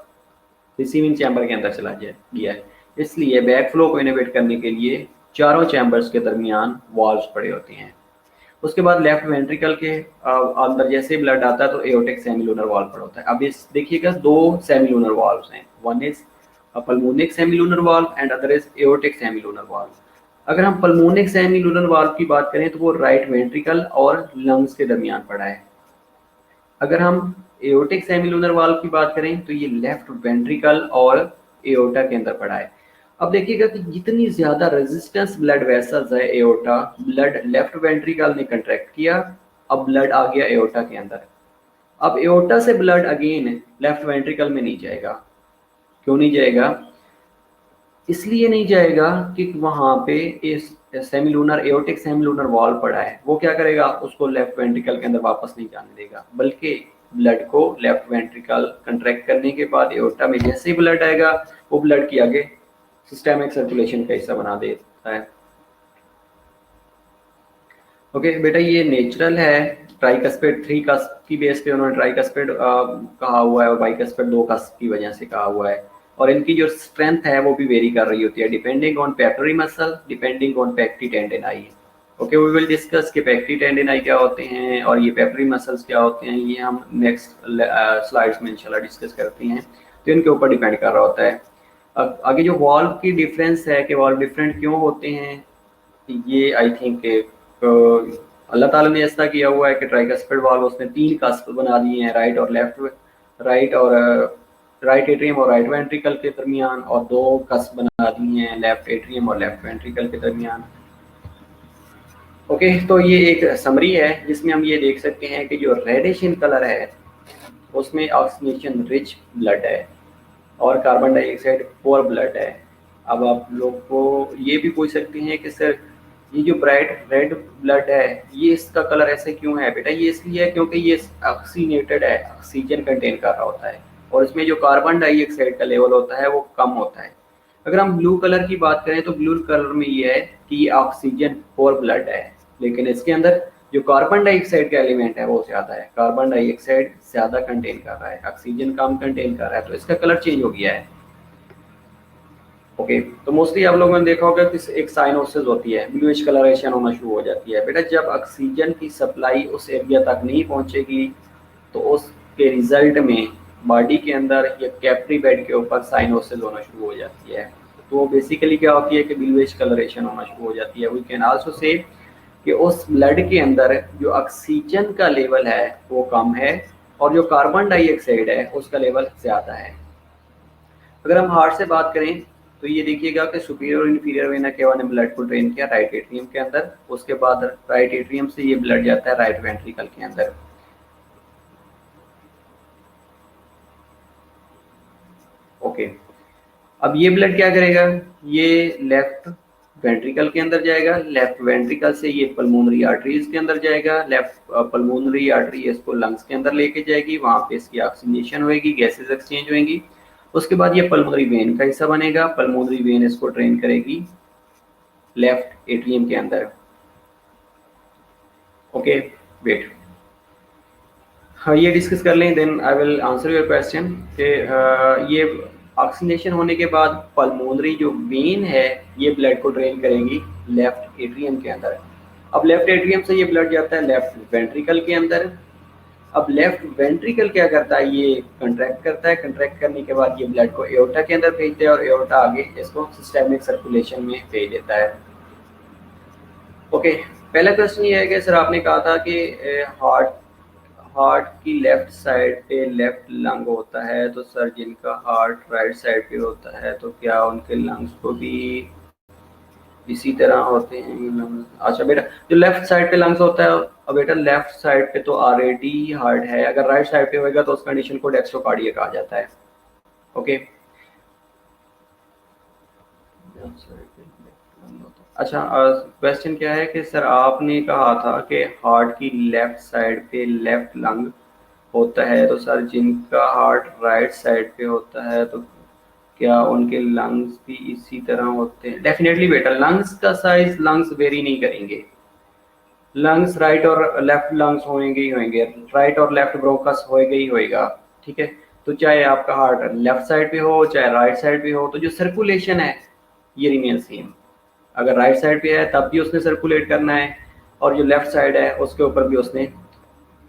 रिसीविंग चैम्बर के अंदर चला गया है। इसलिए बैक फ्लो को इनहिबिट करने के लिए चारों चैम्बर्स के दरमियान वाल्व्स पड़े होते हैं। उसके बाद लेफ्ट वेंट्रिकल के अंदर जैसे ब्लड आता है तो एओर्टिक सेमिलुनर वाल्व पर होता है। अब इस देखिएगा दो सेमिलुनर वाल्व्स हैं, one is pulmonic semilunar valve and other is aortic semilunar valve. अगर हम पल्मोनिक सेमिलुनर वाल्व की बात करें तो वो राइट वेंट्रिकल और लंग्स के दरमियान पड़ा है। अगर हम एओर्टिक सेमिलुनर वाल्व की बात करें तो ये लेफ्ट वेंट्रिकल और एओर्टा के अंदर पड़ा है। अब देखिएगा कि जितनी ज्यादा रेजिस्टेंस ब्लड वेसल्स है एओर्टा, ब्लड लेफ्ट वेंट्रिकल ने कंट्रैक्ट किया, अब ब्लड आ गया एओर्टा के अंदर। अब एओर्टा से ब्लड अगेन लेफ्ट वेंट्रिकल में नहीं जाएगा। क्यों नहीं जाएगा? इसलिए नहीं जाएगा कि वहां पे इस सेमिलुनर एओर्टिक सेमिलुनर वाल्व पड़ा है, वो क्या करेगा, उसको लेफ्ट वेंट्रिकल के अंदर वापस नहीं जाने देगा, बल्कि ब्लड को लेफ्ट वेंट्रिकल कंट्रैक्ट करने के बाद एओर्टा में जैसे ही ब्लड आएगा वो ब्लड की आगे सिस्टेमिक सर्कुलेशन का हिस्सा बना देता है। ओके बेटा, ये नेचुरल है। ट्राइकस्पेड 3 कस्प की बेस पे उन्होंने ट्राइकस्पेड कहा हुआ है और बाइकस्पेड 2 कस्प की वजह से कहा हुआ है। और इनकी जो स्ट्रेंथ है वो भी वेरी कर रही होती है depending on papillary muscle, depending on pecti tendineae. Okay, we will discuss कि पेक्टी टेंडिनाई क्या होते हैं और ये पेपरी मसल्स क्या होते हैं, ये हम नेक्स्ट स्लाइड्स में इंशाल्लाह डिस्कस करते हैं। तो इनके ऊपर डिपेंड कर रहा होता है। आगे जो वाल्व की डिफरेंस है कि वाल्व डिफरेंट क्यों होते हैं, ये आई थिंक अल्लाह ताला ने ऐसा किया हुआ है कि ट्राइकस्पेड वाल्व उसने 3 कस्प बना दिए हैं, राइट और लेफ्ट, राइट और राइट एट्रियम और राइट वेंट्रिकल के दरमियान, और 2 कस्प बना दिए हैं लेफ्ट एट्रियम और लेफ्ट वेंट्रिकल के दरमियान। ओके, तो ये एक समरी है जिसमें हम ये देख सकते हैं कि जो रेडिश इन कलर है उसमें ऑक्सीजनेशन रिच ब्लड है और कार्बन डाइऑक्साइड पुअर ब्लड है। अब आप लोग को ये भी पूछ सकते हैं कि सर ये जो ब्राइट रेड ब्लड है ये इसका कलर ऐसे क्यों है? बेटा ये इसलिए है क्योंकि ये ऑक्सीनेटेड है, ऑक्सीजन कंटेन कर रहा होता है और इसमें जो कार्बन डाइऑक्साइड का लेवल होता है वो कम होता है। अगर हम ब्लू कलर की बात करें तो ब्लू कलर में ये है कि ये ऑक्सीजन पुअर ब्लड है, लेकिन इसके अंदर जो कार्बन डाइऑक्साइड का एलिमेंट है वो ज्यादा है, कार्बन डाइऑक्साइड ज्यादा कंटेन कर रहा है, ऑक्सीजन कम कंटेन कर रहा है, तो इसका कलर चेंज हो गया है। ओके, तो मोस्टली आप लोगों ने देखा होगा कि एक साइनोसिस होती है, ब्लूइश कलरेशन होना शुरू हो जाती है। बेटा जब ऑक्सीजन की सप्लाई उस एरिया तक नहीं पहुंचेगी तो उसके रिजल्ट में बॉडी के अंदर या कैपरी बेड के ऊपर साइनोसिस होना शुरू हो जाती है। तो बेसिकली क्या होती है कि ब्लूइश कलरेशन होना शुरू हो जाती है। वी कैन आल्सो से कि उस ब्लड के अंदर जो ऑक्सीजन का लेवल है वो कम है और जो कार्बन डाइऑक्साइड है उसका लेवल ज्यादा है। अगर हम हार्ट से बात करें तो ये देखिएगा कि सुपीरियर और इन्फीरियर वेना केवा ने ब्लड को ड्रेन किया राइट एट्रियम के अंदर, उसके बाद राइट एट्रियम से ये ब्लड जाता है राइट वेंट्रिकल के अंदर। ओके, अब ये ब्लड क्या करेगा, ये लेफ्ट वेंट्रिकल के अंदर जाएगा, लेफ्ट वेंट्रिकल से ये पल्मोनरी आर्टरीज के अंदर जाएगा, लेफ्ट पल्मोनरी आर्टरी इसको लंग्स के अंदर लेके जाएगी, वहां पे इसकी ऑक्सीजनेशन होगी, गैसेस एक्सचेंज होंगी। उसके बाद ये पल्मोनरी वेन का हिस्सा बनेगा, पल्मोनरी वेन इसको ड्रेन करेगी लेफ्ट एट्रियम के अंदर। ओके वेट, हाँ ये डिस्कस कर लें, then I will answer your question कि ये ऑक्सीजनेशन होने के बाद पल्मोनरी जो वेन है ये ब्लड को ड्रेन करेगी लेफ्ट एट्रियम के अंदर। अब लेफ्ट एट्रियम से ये ब्लड जाता है लेफ्ट वेंट्रिकल के अंदर। अब लेफ्ट वेंट्रिकल क्या करता है, ये कंट्रैक्ट करता है, कंट्रैक्ट करने के बाद ये ब्लड को एओर्टा के अंदर भेजता है और एओर्टा आगे इसको सिस्टेमिक सर्कुलेशन में भेज देता है। ओके, पहला क्वेश्चन ये है कि सर आपने कहा था कि हार्ट की लेफ्ट साइड पे लेफ्ट लंग होता है, तो सर जिनका हार्ट राइट साइड पे होता है तो क्या उनके लंग्स को भी इसी तरह होते हैं? अच्छा बेटा, जो लेफ्ट साइड पे लंग्स होता है, अब बेटा लेफ्ट साइड पे तो ऑलरेडी हार्ट है, अगर राइट साइड पे होगा तो उस कंडीशन को डेक्स्ट्रोकार्डिया कहा जाता है। ओके, अच्छा क्वेश्चन क्या है कि सर आपने कहा था कि हार्ट की लेफ्ट साइड पे लेफ्ट लंग होता है, तो सर जिनका हार्ट राइट साइड पे होता है तो क्या उनके लंग्स भी इसी तरह होते हैं? डेफिनेटली बेटा, लंग्स का साइज लंग्स वेरी नहीं करेंगे, लंग्स राइट और लेफ्ट लंग्स होंगे ही होंगे, राइट और लेफ्ट ब्रोंकस होएगा ही होएगा, ठीक है। तो चाहे आपका हार्ट लेफ्ट साइड पे हो चाहे राइट साइड पे हो, तो जो सर्कुलेशन है ये रिमेन सेम। अगर राइट साइड पे है तब भी उसने सर्कुलेट करना है, और जो लेफ्ट साइड है उसके ऊपर भी उसने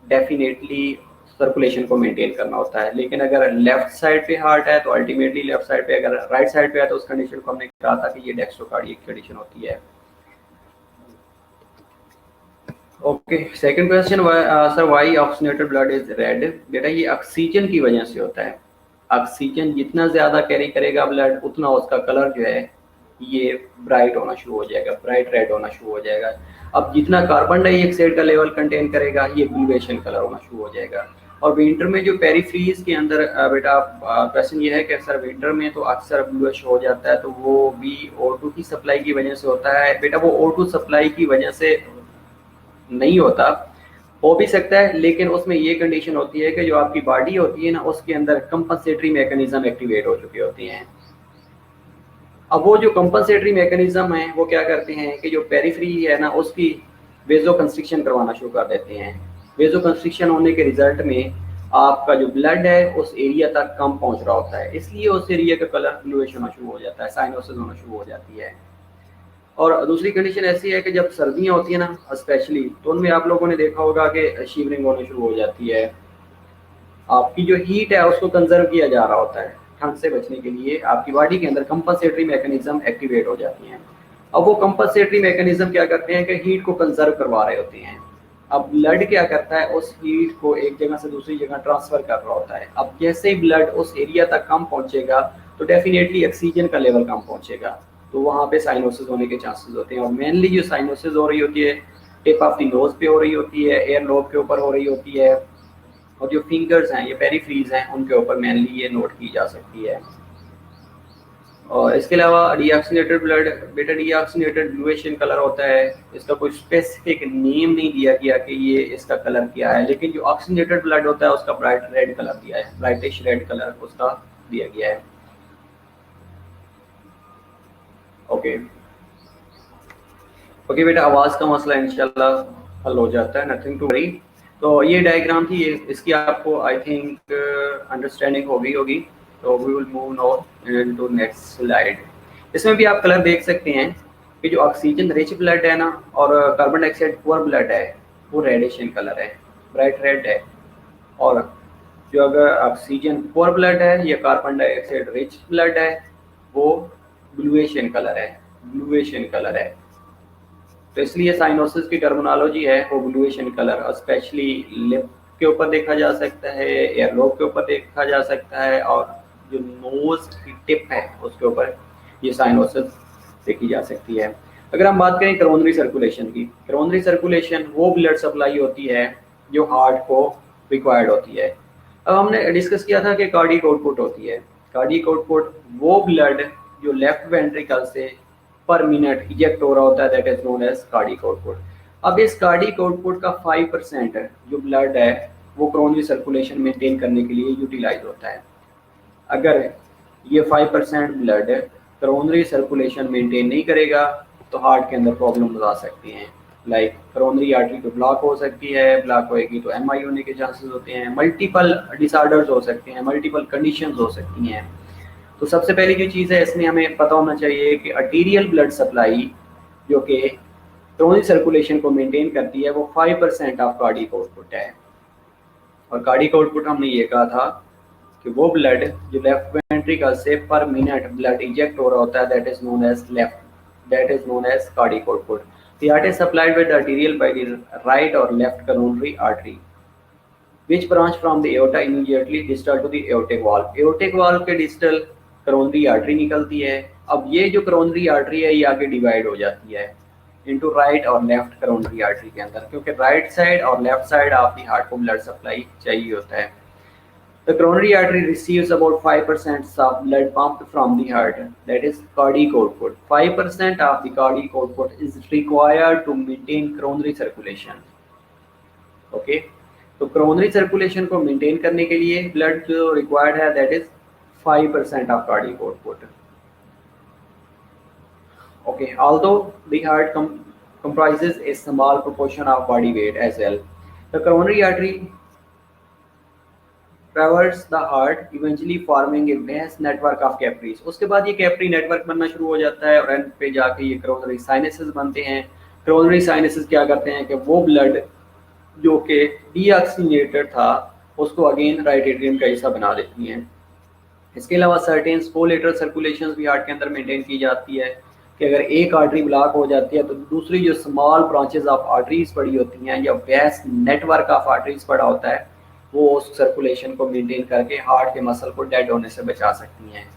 डेफिनेटली सर्कुलेशन को मेंटेन करना होता है। लेकिन अगर लेफ्ट साइड पे हार्ट है तो अल्टीमेटली लेफ्ट साइड पे, अगर राइट साइड पे है तो उस कंडीशन को हमने कहा था कि ये डेक्स्ट्रोकार्डियक कंडीशन होती है। Okay, second question, sir why oxygenated blood is red? बेटा ये ऑक्सीजन की वजह से होता है। ऑक्सीजन जितना ज्यादा कैरी करेगा ब्लड, उतना उसका कलर जो है ये ब्राइट होना शुरू हो जाएगा, ब्राइट रेड होना शुरू हो जाएगा। अब जितना कार्बन डाइऑक्साइड का लेवल कंटेन करेगा, ये ब्लूइश कलर होना शुरू हो जाएगा। और विंटर में जो पेरीफ्रीज के अंदर बेटा क्वेश्चन ये है कि सर विंटर में तो अक्सर ब्लूइश हो जाता है, तो वो भी O2 की सप्लाई की वजह से होता है। बेटा वो O2 सप्लाई की वजह से नहीं होता, हो भी सकता है, लेकिन उसमें ये कंडीशन होती है कि जो आपकी बॉडी होती है ना, उसके अंदर कंपनसेटरी मैकेनिज्म एक्टिवेट हो चुके होते हैं। अब वो जो कंपनसेटरी मैकेनिज्म है वो क्या करते हैं कि जो पेरिफेरी है ना, उसकी वेजो कंस्ट्रिक्शन करवाना शुरू कर देते हैं। वेजो कंस्ट्रिक्शन होने के रिजल्ट में आपका जो ब्लड है उस एरिया तक कम पहुंच रहा होता है, इसलिए उस एरिया का कलर ब्लूइश होना शुरू हो जाता है, साइनोसिस होना शुरू हो जाती है। और दूसरी कंडीशन ऐसी है कि जब सर्दियाँ होती है ना स्पेशली, तो उनमें आप लोगों ने देखा होगा कि शिवरिंग होनी शुरू हो जाती है। आपकी जो हीट है उसको कंजर्व किया जा रहा होता है, ठंड से बचने के लिए आपकी बॉडी के अंदर कंपनसेटरी मैकेनिज्म एक्टिवेट हो जाती हैं। अब वो कंपनसेटरी मैकेनिज्म क्या करते हैं कि हीट को कंजर्व करवा रहे होते हैं। अब ब्लड क्या करता है, उस हीट को एक जगह से दूसरी जगह ट्रांसफर कर रहा होता है। अब जैसे ही ब्लड उस एरिया तक कम पहुंचेगा तो डेफिनेटली ऑक्सीजन का लेवल कम पहुंचेगा, तो वहाँ पे साइनोसिस होने के चांसेस होते हैं। और मेनली जो साइनोसिस हो रही होती है टिप ऑफ द नोज पे हो रही होती है, एयर लोब के ऊपर हो रही होती है, और जो फिंगर्स हैं, ये पेरीफ्रीज हैं, उनके ऊपर मेनली ये नोट की जा सकती है। और इसके अलावा डीऑक्सीनेटेड ब्लड, बेटा डीऑक्सीनेटेड ब्लूइश इन कलर होता है। इसका कोई स्पेसिफिक नेम नहीं दिया गया कि ये इसका कलर क्या है, लेकिन जो ऑक्सीनेटेड ब्लड होता है उसका ब्राइट रेड कलर दिया है, ब्राइटिश रेड कलर उसका दिया गया है। ओके ओके बेटा, आवाज़ का मसला इंशाल्लाह हल हो जाता है, नथिंग टू वरी। तो ये डायग्राम थी, इसकी आपको आई थिंक अंडरस्टैंडिंग हो गई होगी। तो we will move now into next slide. इसमें भी आप कलर देख सकते हैं कि जो ऑक्सीजन रिच ब्लड है ना, और कार्बन डाइऑक्साइड पुअर ब्लड है, वो रेडिश इन कलर है, ब्राइट रेड है। और जो अगर ऑक्सीजन पुअर ब्लड है या कार्बन डाइऑक्साइड रिच ब्लड है, वो ब्लूइश इन कलर है, ब्लूइश इन कलर है। तो इसलिए साइनोसिस की टर्मिनोलॉजी है वो bluish in colour, specially lip के ऊपर देखा जा सकता है, एयर लोब के ऊपर देखा जा सकता है, और जो नोज की टिप है उसके ऊपर ये साइनोसिस देखी जा सकती है। अगर हम बात करें करोनरी सर्कुलेशन की, करोनरी सर्कुलेशन वो ब्लड सप्लाई होती है जो हार्ट को रिक्वायर्ड होती है। अब हमने डिस्कस किया था कि कार्डियक आउटपुट होती है। कार्डियक आउटपुट वो ब्लड जो लेफ्ट वेंट्रिकल से पर मिनट इजेक्ट हो रहा होता है, that is known as cardiac output. अब इस कार्डियक आउटपुट का 5% जो ब्लड है वो कोरोनरी सर्कुलेशन मेंटेन करने के लिए यूटिलाइज होता है। अगर ये 5% ब्लड कोरोनरी सर्कुलेशन मेंटेन नहीं करेगा तो हार्ट के अंदर प्रॉब्लम आ सकती हैं, लाइक कोरोनरी आर्टरी तो ब्लॉक हो सकती है, ब्लॉक होएगी तो एमआई होने के चांसेस होते हैं, मल्टीपल डिसऑर्डर्स हो सकते हैं, मल्टीपल कंडीशंस हो सकती हैं। तो सबसे पहली जो चीज़ है इसमें हमें पता होना चाहिए कि आर्टीरियल ब्लड सप्लाई जो कि कोरोनरी सर्कुलेशन को मेंटेन करती है वो 5% ऑफ कार्डियक आउटपुट है। और कार्डियक आउटपुट हमने ये कहा था कि वो ब्लड जो लेफ्ट वेंट्रिकल से पर मिनट ब्लड इजेक्ट हो रहा होता है, that is known as cardiac output. The heart is supplied with arterial by the right or left coronary artery, which branch from the aorta immediately distal to the aortic valve. Aortic valve के distal coronary artery निकलती है। अब ये जो coronary artery है ये आगे divide हो जाती है into right और left coronary artery के अंदर, क्योंकि right side और left side of the heart को blood supply चाहिए होता है। The coronary artery receives about 5% of blood pumped from the heart, that is cardiac output. 5% of the cardiac output is required to maintain coronary circulation. Okay, तो coronary circulation को maintain करने के लिए blood जो required है that is 5% of cardiac output. Okay, although the heart comprises a small proportion of body weight as well, the coronary artery traverse the heart eventually forming a vast network of capillaries. उसके बाद ये capillary network बनना शुरू हो जाता है और and पे जाके ये कोरोनरी साइनसेस बनते हैं। कोरोनरी साइनसेस क्या करते हैं कि वो ब्लड जो कि डीऑक्सीजनेटेड था उसको अगेन राइट एट्रियम का हिस्सा बना देती हैं। इसके अलावा सर्टेन कोलेटरल सर्कुलेशन भी हार्ट के अंदर मेंटेन की जाती है कि अगर एक आर्टरी ब्लॉक हो जाती है तो दूसरी जो स्मॉल ब्रांचेस ऑफ आर्टरीज पड़ी होती हैं या वेस्ट नेटवर्क ऑफ आर्टरीज पड़ा होता है वो उस सर्कुलेशन को मेंटेन करके हार्ट के मसल को डेड होने से बचा सकती हैं।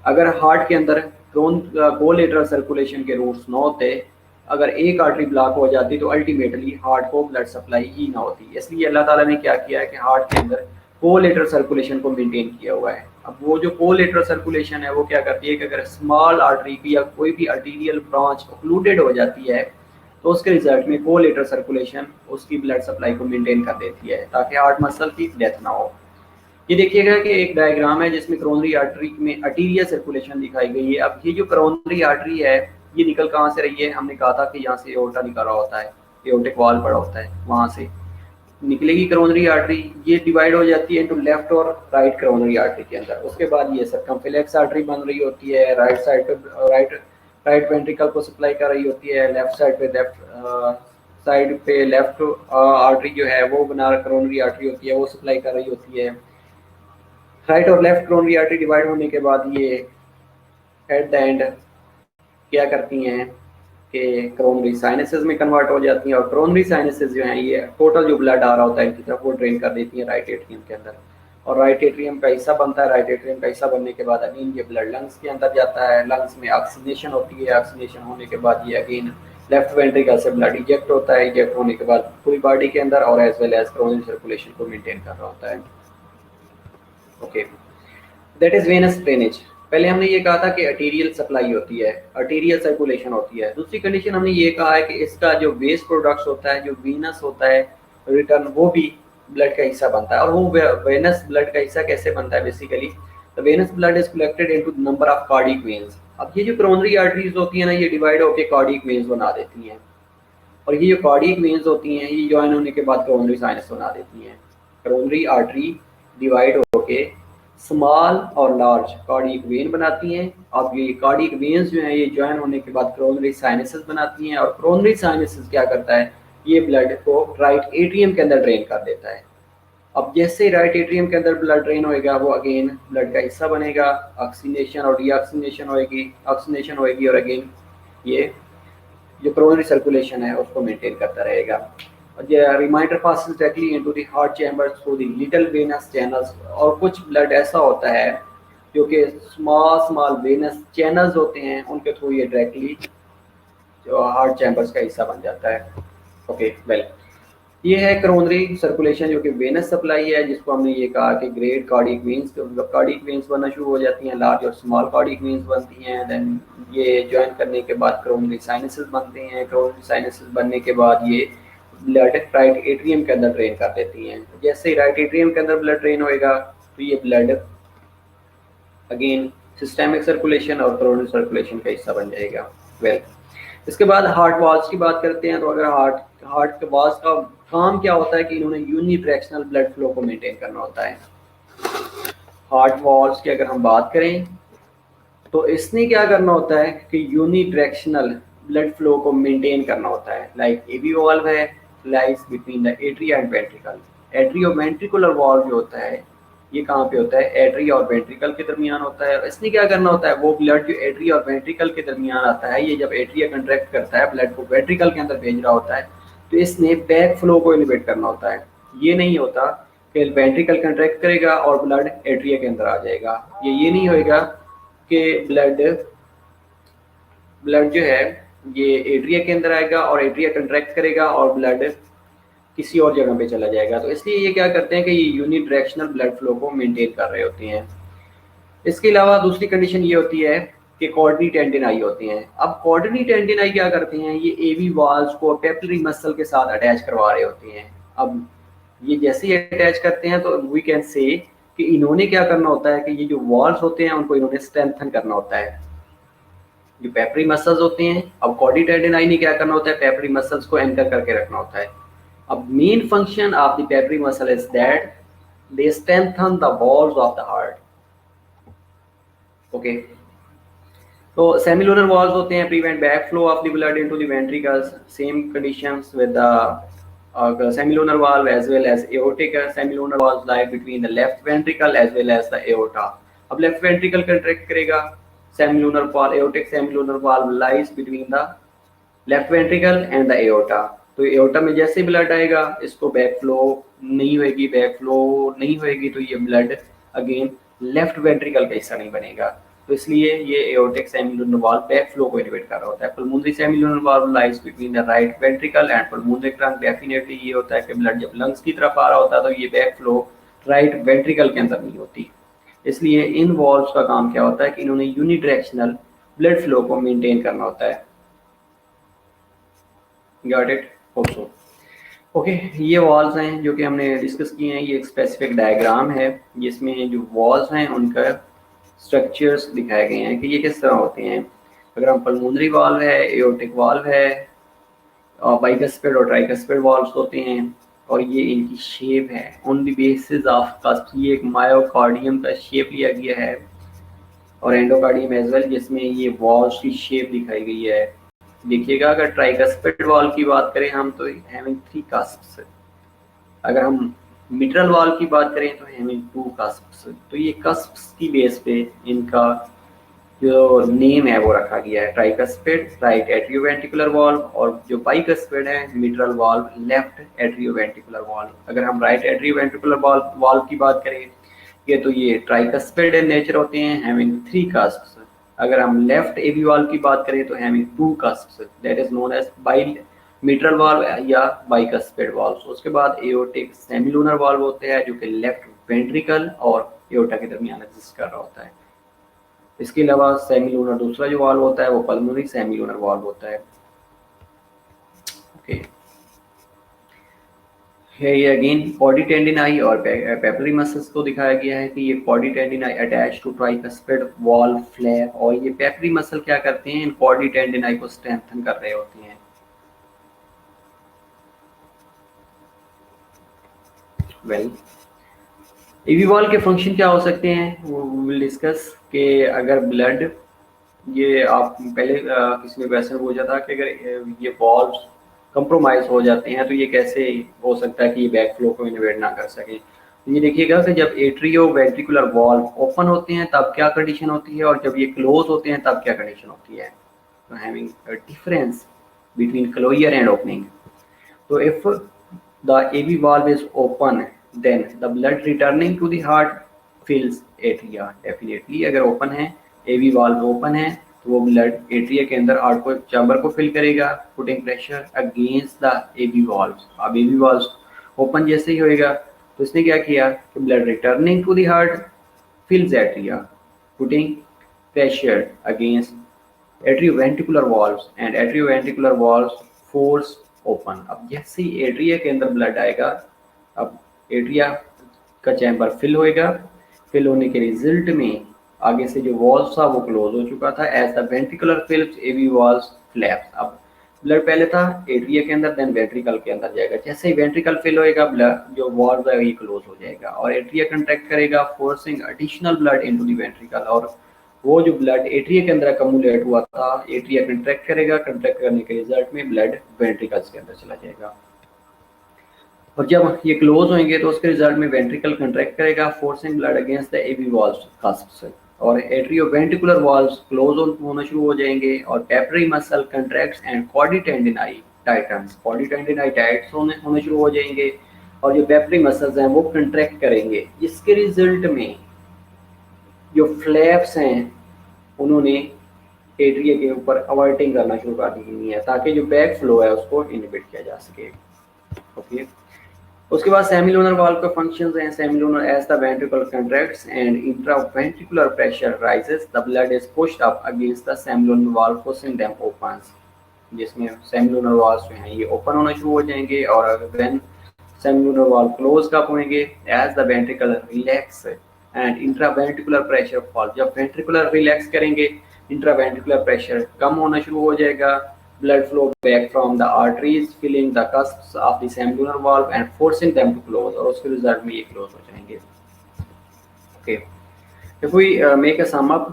अगर हार्ट के अंदर कोलेटरल सर्कुलेशन के रूट्स न होते, अगर एक आर्टरी ब्लॉक हो जाती तो अल्टीमेटली हार्ट को ब्लड सप्लाई ही ना होती। इसलिए अल्लाह ताला ने क्या किया है कि हार्ट के अंदर कोलेटरल सर्कुलेशन को मेंटेन किया हुआ है। अब वो जो कोलेटरल सर्कुलेशन है वो क्या करती है कि अगर स्मॉल आर्टरी की या कोई भी आर्टीरियल ब्रांच ऑक्लूडेड हो जाती है तो उसके रिजल्ट में कोलेटरल सर्कुलेशन उसकी ब्लड सप्लाई को मेंटेन कर देती है ताकि हार्ट मसल की डेथ ना हो। ये देखिएगा कि एक डायग्राम है जिसमें कोरोनरी आर्टरी में आर्टीरियल सर्कुलेशन दिखाई गई है। अब ये जो कोरोनरी आर्टरी है ये निकल कहाँ से रही है, हमने कहा था कि यहाँ से एओर्टा निकला होता है, एओर्टिक वॉल पड़ा होता है, वहाँ से निकलेगी कोरोनरी आर्टरी। ये डिवाइड हो जाती है इनटू लेफ्ट और राइट कोरोनरी आर्टरी के अंदर। उसके बाद ये सर्कमफ्लेक्स आर्टरी बन रही होती है, राइट साइड पे राइट वेंट्रिकल को सप्लाई कर रही होती है, लेफ्ट साइड पे लेफ्ट आर्टरी जो है वो बना कोरोनरी आर्टरी होती है, वो सप्लाई कर रही होती है। राइट और लेफ्ट कोरोनरी आर्टरी डिवाइड होने के बाद ये एट द एंड क्या करती हैं कि कोरोनरी साइनसेस में कन्वर्ट हो जाती हैं और कोरोनरी साइनसेस जो हैं ये टोटल जो ब्लड आ रहा होता है इनकी तरफ वो ड्रेन कर देती हैं राइट एट्रियम के अंदर। और राइट एट्रियम का हिस्सा बनता है। राइट एट्रियम का हिस्सा बनने के बाद अगेन ये ब्लड लंग्स के अंदर जाता है, लंग्स में ऑक्सीजनेशन होती है, ऑक्सीजनेशन होने के बाद ये अगेन लेफ्ट वेंट्रिकल से ब्लड इजेक्ट होता है, इजेक्ट होने के बाद पूरी बॉडी के अंदर और as well as coronary circulation को मेंटेन कर रहा होता है। Okay, that is venous drainage. पहले हमने ये कहा था कि आर्टीरियल सप्लाई होती है, आर्टीरियल सर्कुलेशन होती है। दूसरी कंडीशन हमने ये कहा है कि इसका जो वेस्ट प्रोडक्ट्स होता है, जो वीनस होता है रिटर्न, वो भी ब्लड का हिस्सा बनता है। और वो वेनस ब्लड का हिस्सा कैसे बनता है basically, the venous blood is collected into number of cardiac veins. अब ये जो कोरोनरी आर्टरीज होती है ना ये डिवाइड होकर कार्डियक वेन्स बना देती हैं और ये जो कार्डियक वेन्स होती हैं ये ज्वाइन होने के बाद कोरोनरी साइनस बना देती हैं। कोरोनरी आर्टरी डिवाइड होके स्मॉल और लार्ज कार्डियक वेन बनाती हैं। अब ये कार्डियक वेन्स जो हैं ये ज्वाइन होने के बाद कोरोनरी साइनसेस बनाती हैं और कोरोनरी साइनसेस क्या करता है, ये ब्लड को राइट एट्रियम के अंदर ड्रेन कर देता है। अब जैसे राइट एट्रियम के अंदर ब्लड ड्रेन होएगा वो अगेन ब्लड का हिस्सा बनेगा, ऑक्सीजनेशन और डीऑक्सीजनेशन होएगी, ऑक्सीजनेशन होएगी और अगेन ये जो कोरोनरी सर्कुलेशन है उसको मेंटेन करता रहेगा। The reminder passes directly into the heart chambers through the little venous channels। और कुछ ब्लड ऐसा होता है जो कि स्मॉल वेनस चैनल्स होते हैं, उनके थ्रू ये डायरेक्टली जो हार्ट चैम्बर्स का हिस्सा बन जाता है। ओके वेल, ये है कोरोनरी सर्कुलेशन जो कि वेनस सप्लाई है, जिसको हमने ये कहा कि ग्रेट कार्डियक वेन्स बनना शुरू हो जाती हैं, लार्ज और स्मॉल कार्डियक वेन्स बनती हैं। देन ये ज्वाइन करने के बाद कोरोनरी साइनसेस बनते हैं। कोरोनरी साइनसेस बनने के बाद ये ब्लड राइट एट्रियम के अंदर ड्रेन कर देती हैं। जैसे ही राइट एट्रियम के अंदर ब्लड ड्रेन होएगा तो ये ब्लड अगेन सिस्टेमिक सर्कुलेशन और कोरोनरी सर्कुलेशन का हिस्सा बन जाएगा। वेल, इसके बाद हार्ट वॉल्स की बात करते हैं। तो अगर हार्ट के वॉल्स का काम क्या होता है कि इन्होंने यूनिडायरेक्शनल ब्लड फ्लो को मेंटेन करना होता है। हार्ट वॉल्स की अगर हम बात करें तो इसने क्या करना होता है कि यूनिडायरेक्शनल ब्लड फ्लो को मेंटेन करना होता है। लाइक एवी वॉल्व है, lies between the atria and ventricle. Atrio ventricular valve जो होता है ये कहाँ पे होता है, एट्रिया और वेंट्रिकल के दरमियान होता है। इसने क्या करना होता है, वो ब्लड जो एट्रिया और वेंट्रिकल के दरमियान आता है, ये जब एट्रिया कंट्रैक्ट करता है ब्लड को वेंट्रिकल के अंदर भेज रहा होता है तो इसने बैक फ्लो को इनिबिट करना होता है। ये नहीं होता कि वेंट्रिकल कंट्रैक्ट करेगा और ब्लड एट्रिया के अंदर आ जाएगा। ये नहीं होएगा कि ब्लड जो है ये एट्रिया के अंदर आएगा और एट्रिया कंट्रैक्ट करेगा और ब्लड किसी और जगह पे चला जाएगा। तो इसलिए ये क्या करते हैं कि ये यूनिडायरेक्शनल ब्लड फ्लो को मेंटेन कर रहे होते हैं। इसके अलावा दूसरी कंडीशन ये होती है कि कॉर्डनी टेंडिनाई होती हैं। अब कॉर्डनी टेंडिनाई क्या करते हैं, ये एवी वॉल्व्स को पेपिलरी मसल के साथ अटैच करवा रहे होते हैं। अब ये जैसे ही अटैच करते हैं तो वी कैन से कि इन्होंने क्या करना होता है कि ये जो वॉल्व्स होते हैं उनको इन्होंने स्ट्रेंथन करना होता है, जो पेपिलरी मसल्स होते हैं। अब कॉर्डनी टेंडिनाई ने क्या करना होता है, पेपिलरी मसल्स को एंकर करके रखना होता है। अब main function of the papillary muscle is that they strengthen the walls of the heart. Okay, तो सेमिलुनर वॉल्स होते हैं prevent back flow of the blood into the ventricles, same conditions with the semilunar valve as well as aortic semilunar valve lie between the left ventricle as well as the aorta. अब left ventricle contract करेगा, semilunar valve aortic semilunar valve lies between the left ventricle and the aorta. तो aorta में जैसे blood आएगा इसको back flow नहीं होगी, back flow नहीं होगी तो ये ब्लड अगेन लेफ्ट वेंट्रिकल का हिस्सा नहीं बनेगा, तो इसलिए ये aortic semilunar valve back flow को इनहिबिट कर रहा होता है। Pulmonary semilunar valve lies between the right ventricle and pulmonary trunk. Definitely ये होता है कि ब्लड जब लंग्स की तरफ आ रहा होता है तो ये बैक फ्लो राइट वेंट्रिकल के अंदर नहीं होती, इसलिए इन वॉल्व्स का काम क्या होता है कि इन्होंने यूनिडायरेक्शनल ब्लड फ्लो को मेंटेन करना होता है। Got it? Hope so. Okay, ये वॉल्स हैं जो कि हमने डिस्कस किए हैं। ये एक स्पेसिफिक डायग्राम है जिसमें जो वॉल्स हैं उनका स्ट्रक्चर्स दिखाए गए हैं कि ये किस तरह होते हैं। अगर हम पल्मोनरी वाल्व है, एओर्टिक वाल्व है, और बाइकस्पिड और ट्राइकस्पिड वाल्व्स होते हैं, और ये इनकी शेप है on the basis of cusp. ये एक मायोकार्डियम का शेप लिया गया है और एंडोकार्डियम एज वेल, जिसमें ये वॉल्स की शेप दिखाई गई है। देखिएगा अगर ट्राइकस्पिड वाल्व की बात करें हम तो हैविंग 3 कस्प्स, अगर हम मिट्रल वाल्व की बात करें तो हैविंग 2 कस्प्स। तो ये कस्प्स की बेस पे इनका जो नेम है वो रखा गया है, ट्राइकस्पिड राइट एट्रियोवेंट्रिकुलर वाल्व, और जो बाइकस्पिड है mitral valve left atrioventricular valve. अगर हम राइट एट्रियोवेंट्रिकुलर वाल्व की बात करें ये तो ये ट्राइकस्पिड इन नेचर होते हैं हैविंग 3 कस्प्स। अगर हम लेफ्ट एबी वाल्व की बात करें तो having 2 cusps, that is known as bi mitral valve या बाइकस्पिड वाल्व। उसके बाद एओर्टिक सेमिलुनर वाल्व होते हैं जो कि लेफ्ट वेंट्रिकल और एओर्टा के दरमियान एग्जिस्ट कर रहा होता है। इसके अलावा सेमिलुनर दूसरा जो वाल्व होता है वो पल्मोनरी सेमिलुनर वाल्व होता है। ओके, ये अगेन कॉर्डी टेंडिनाई और पेपरी मसल्स को दिखाया गया है कि ये chordae tendineae attach to tricuspid valve flap, और ये पेपरी मसल क्या करते हैं, इन कॉर्डी टेंडिनाई को स्ट्रेंथन कर रहे होते हैं। वेल, एवी वाल्व के फंक्शन क्या हो सकते हैं वो विल डिस्कस कि अगर ब्लड, ये आप पहले किसी ने क्वेश्चन पूछा था कि अगर ये वाल्व्स कंप्रोमाइज हो जाते हैं तो ये कैसे हो सकता है कि ये बैक फ्लो को इनहिबिट ना कर सके। ये देखिएगा कि जब एट्रियो वेंट्रिकुलर वाल्व ओपन होते हैं तब क्या कंडीशन होती है और जब ये क्लोज होते हैं तब क्या कंडीशन होती है। तो having a difference between closure and opening. तो if the AV valve is open then the blood returning to the heart fills atria. Definitely अगर ओपन है, एवी वाल्व ओपन है तो वो ब्लड एट्रिया के अंदर हार्ट को चैम्बर को फिल करेगा, putting pressure against the AV valves. अब एवी वाल्व्स ओपन जैसे ही होएगा तो इसने क्या किया कि blood returning to the heart fills atria, putting pressure against atrioventricular valves and atrioventricular valves force open. अब जैसे ही एट्रिया के अंदर ब्लड आएगा, अब एट्रिया का चैम्बर फिल होएगा, फिल होने के रिजल्ट में आगे से जो वॉल्व था वो क्लोज हो चुका था। As the ventricular fills AV valves flaps. अब ब्लड पहले था एट्रिया के अंदर, देन वेंट्रिकल के अंदर जाएगा। जैसे ही वेंट्रिकल फिल होएगा ब्लड जो वॉल्व है ये क्लोज हो जाएगा और एट्रिया कंट्रैक्ट करेगा, forcing additional blood into the ventricle. और वो जो ब्लड एट्रिया के अंदर अकमुलेट हुआ था, एट्रिया कंट्रैक्ट करेगा, कंट्रैक्ट करने के रिजल्ट में ब्लड वेंट्रिकल्स के अंदर चला जाएगा। और जब ये क्लोज होंगे तो उसके रिजल्ट में वेंट्रिकल कंट्रैक्ट करेगा, forcing blood against the AV valves cusps, और एट्रियोवेंट्रिकुलर वाल्व्स क्लोज होना शुरू हो जाएंगे और papillary muscle contracts and chordae tendineae tightens. Chordae tendineae tights होने शुरू हो जाएंगे और जो पेपरी मसल्स हैं वो कंट्रैक्ट करेंगे। इसके रिजल्ट में जो फ्लैप्स हैं उन्होंने एट्रिया के ऊपर अवर्टिंग करना शुरू कर दी है ताकि जो बैक फ्लो है उसको इनहिबिट किया जा सके। ओके, उसके बाद सेमिलुनर वाल्व का फंक्शंस हैं। Semilunar as the ventricle contracts and intraventricular pressure rises the blood is pushed up against the semilunar valve forcing them open, जिसमें सेमिलुनर वाल्व्स जो हैं ये ओपन होना शुरू हो जाएंगे और व्हेन सेमिलुनर वाल्व क्लोज कब होंगे as the ventricle relax and intraventricular pressure fall. जब वेंट्रिकुलर रिलैक्स करेंगे इंट्रावेंट्रिकुलर प्रेशर कम होना शुरू हो जाएगा, blood flow back from the arteries filling the cusps of the semilunar valve and forcing them to close, और उसके रिजल्ट में ये क्लोज हो जाएंगे। Okay, if we make a sum up,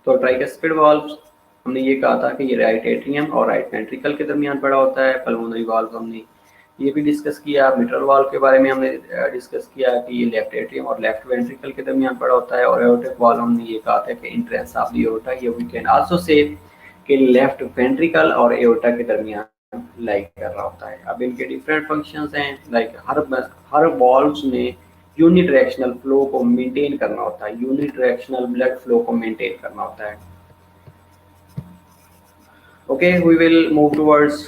तो ट्राइकस्पिड वाल्व हमने ये कहा था कि ये राइट एट्रियम और राइट वेंट्रिकल के दरमियान पड़ा होता है। पल्मोनरी वाल्व हमने ये भी डिस्कस किया। मिट्रल वाल्व के बारे में हमने डिस्कस किया कि ये लेफ्ट एट्रियम और लेफ्ट वेंट्रिकल के दरमियान पड़ा होता है। और एओर्टिक वाल्व हमने ये कहा था कि इंट्रेंस ऑफ द एओर्टा, ये वी कैन आल्सो से कि लेफ्ट वेंट्रिकल और एओर्टा के दरमियान लाई कर रहा होता है। अब इनके डिफरेंट फंक्शंस हैं, लाइक हर वाल्व्स में यूनिडायरेक्शनल फ्लो को मेंटेन करना होता है, यूनिडायरेक्शनल ब्लड फ्लो को मेंटेन करना होता है। Okay, we will move towards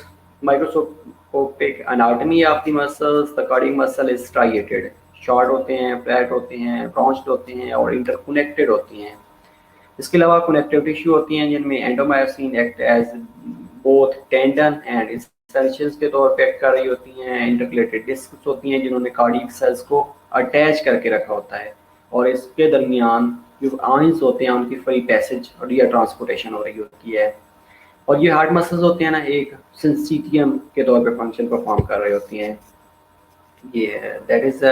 microscopic anatomy of the muscles. The cardiac muscle is striated, short होते हैं, फ्लैट होते हैं, ब्रांच्ड होते हैं और इंटरकनेक्टेड होती हैं। इसके अलावा कनेक्टिव टिश्यू होती हैं जिनमें endomysium act as both tendon and extensions के तौर पे एक्ट कर रही होती हैं। इंटरकलेटेड डिस्क्स होती हैं जिन्होंने कार्डियक सेल्स को अटैच करके रखा होता है और इसके दरमियान जो आइंस होते हैं उनकी फ्री पैसेज और या ट्रांसपोर्टेशन हो रही होती है। और ये हार्ट मसल्स होते हैं ना, एक सिंसिटियम के तौर पे फंक्शन परफॉर्म कर रही होती हैं। ये that is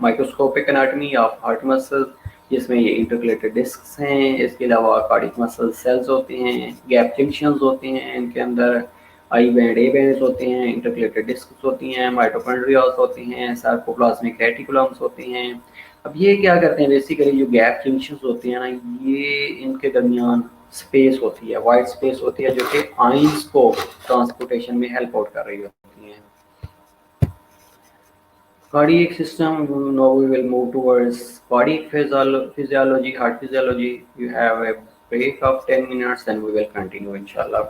microscopic anatomy of heart muscle, जिसमें ये इंटरकलेटेड डिस्क्स हैं। इसके अलावा कार्डियक मसल सेल्स होते हैं, गैप जंक्शंस होते हैं, इनके अंदर आई बैंड ए बैंड्स होते हैं, इंटरकलेटेड डिस्क्स होती हैं, माइटोकॉन्ड्रियास होते हैं, सार्कोप्लाज्मिक रेटिकुलम्स होते हैं। अब ये क्या करते हैं, बेसिकली जो गैप जंक्शंस होते हैं ना, ये इनके दरमियान स्पेस होती है, वाइड स्पेस होती है, जो कि आइंस को ट्रांसपोर्टेशन में हेल्प आउट कर रही होती है। Cardiac system, now we will move towards cardiac physiology, heart physiology. You have a break of 10 minutes and we will continue inshallah.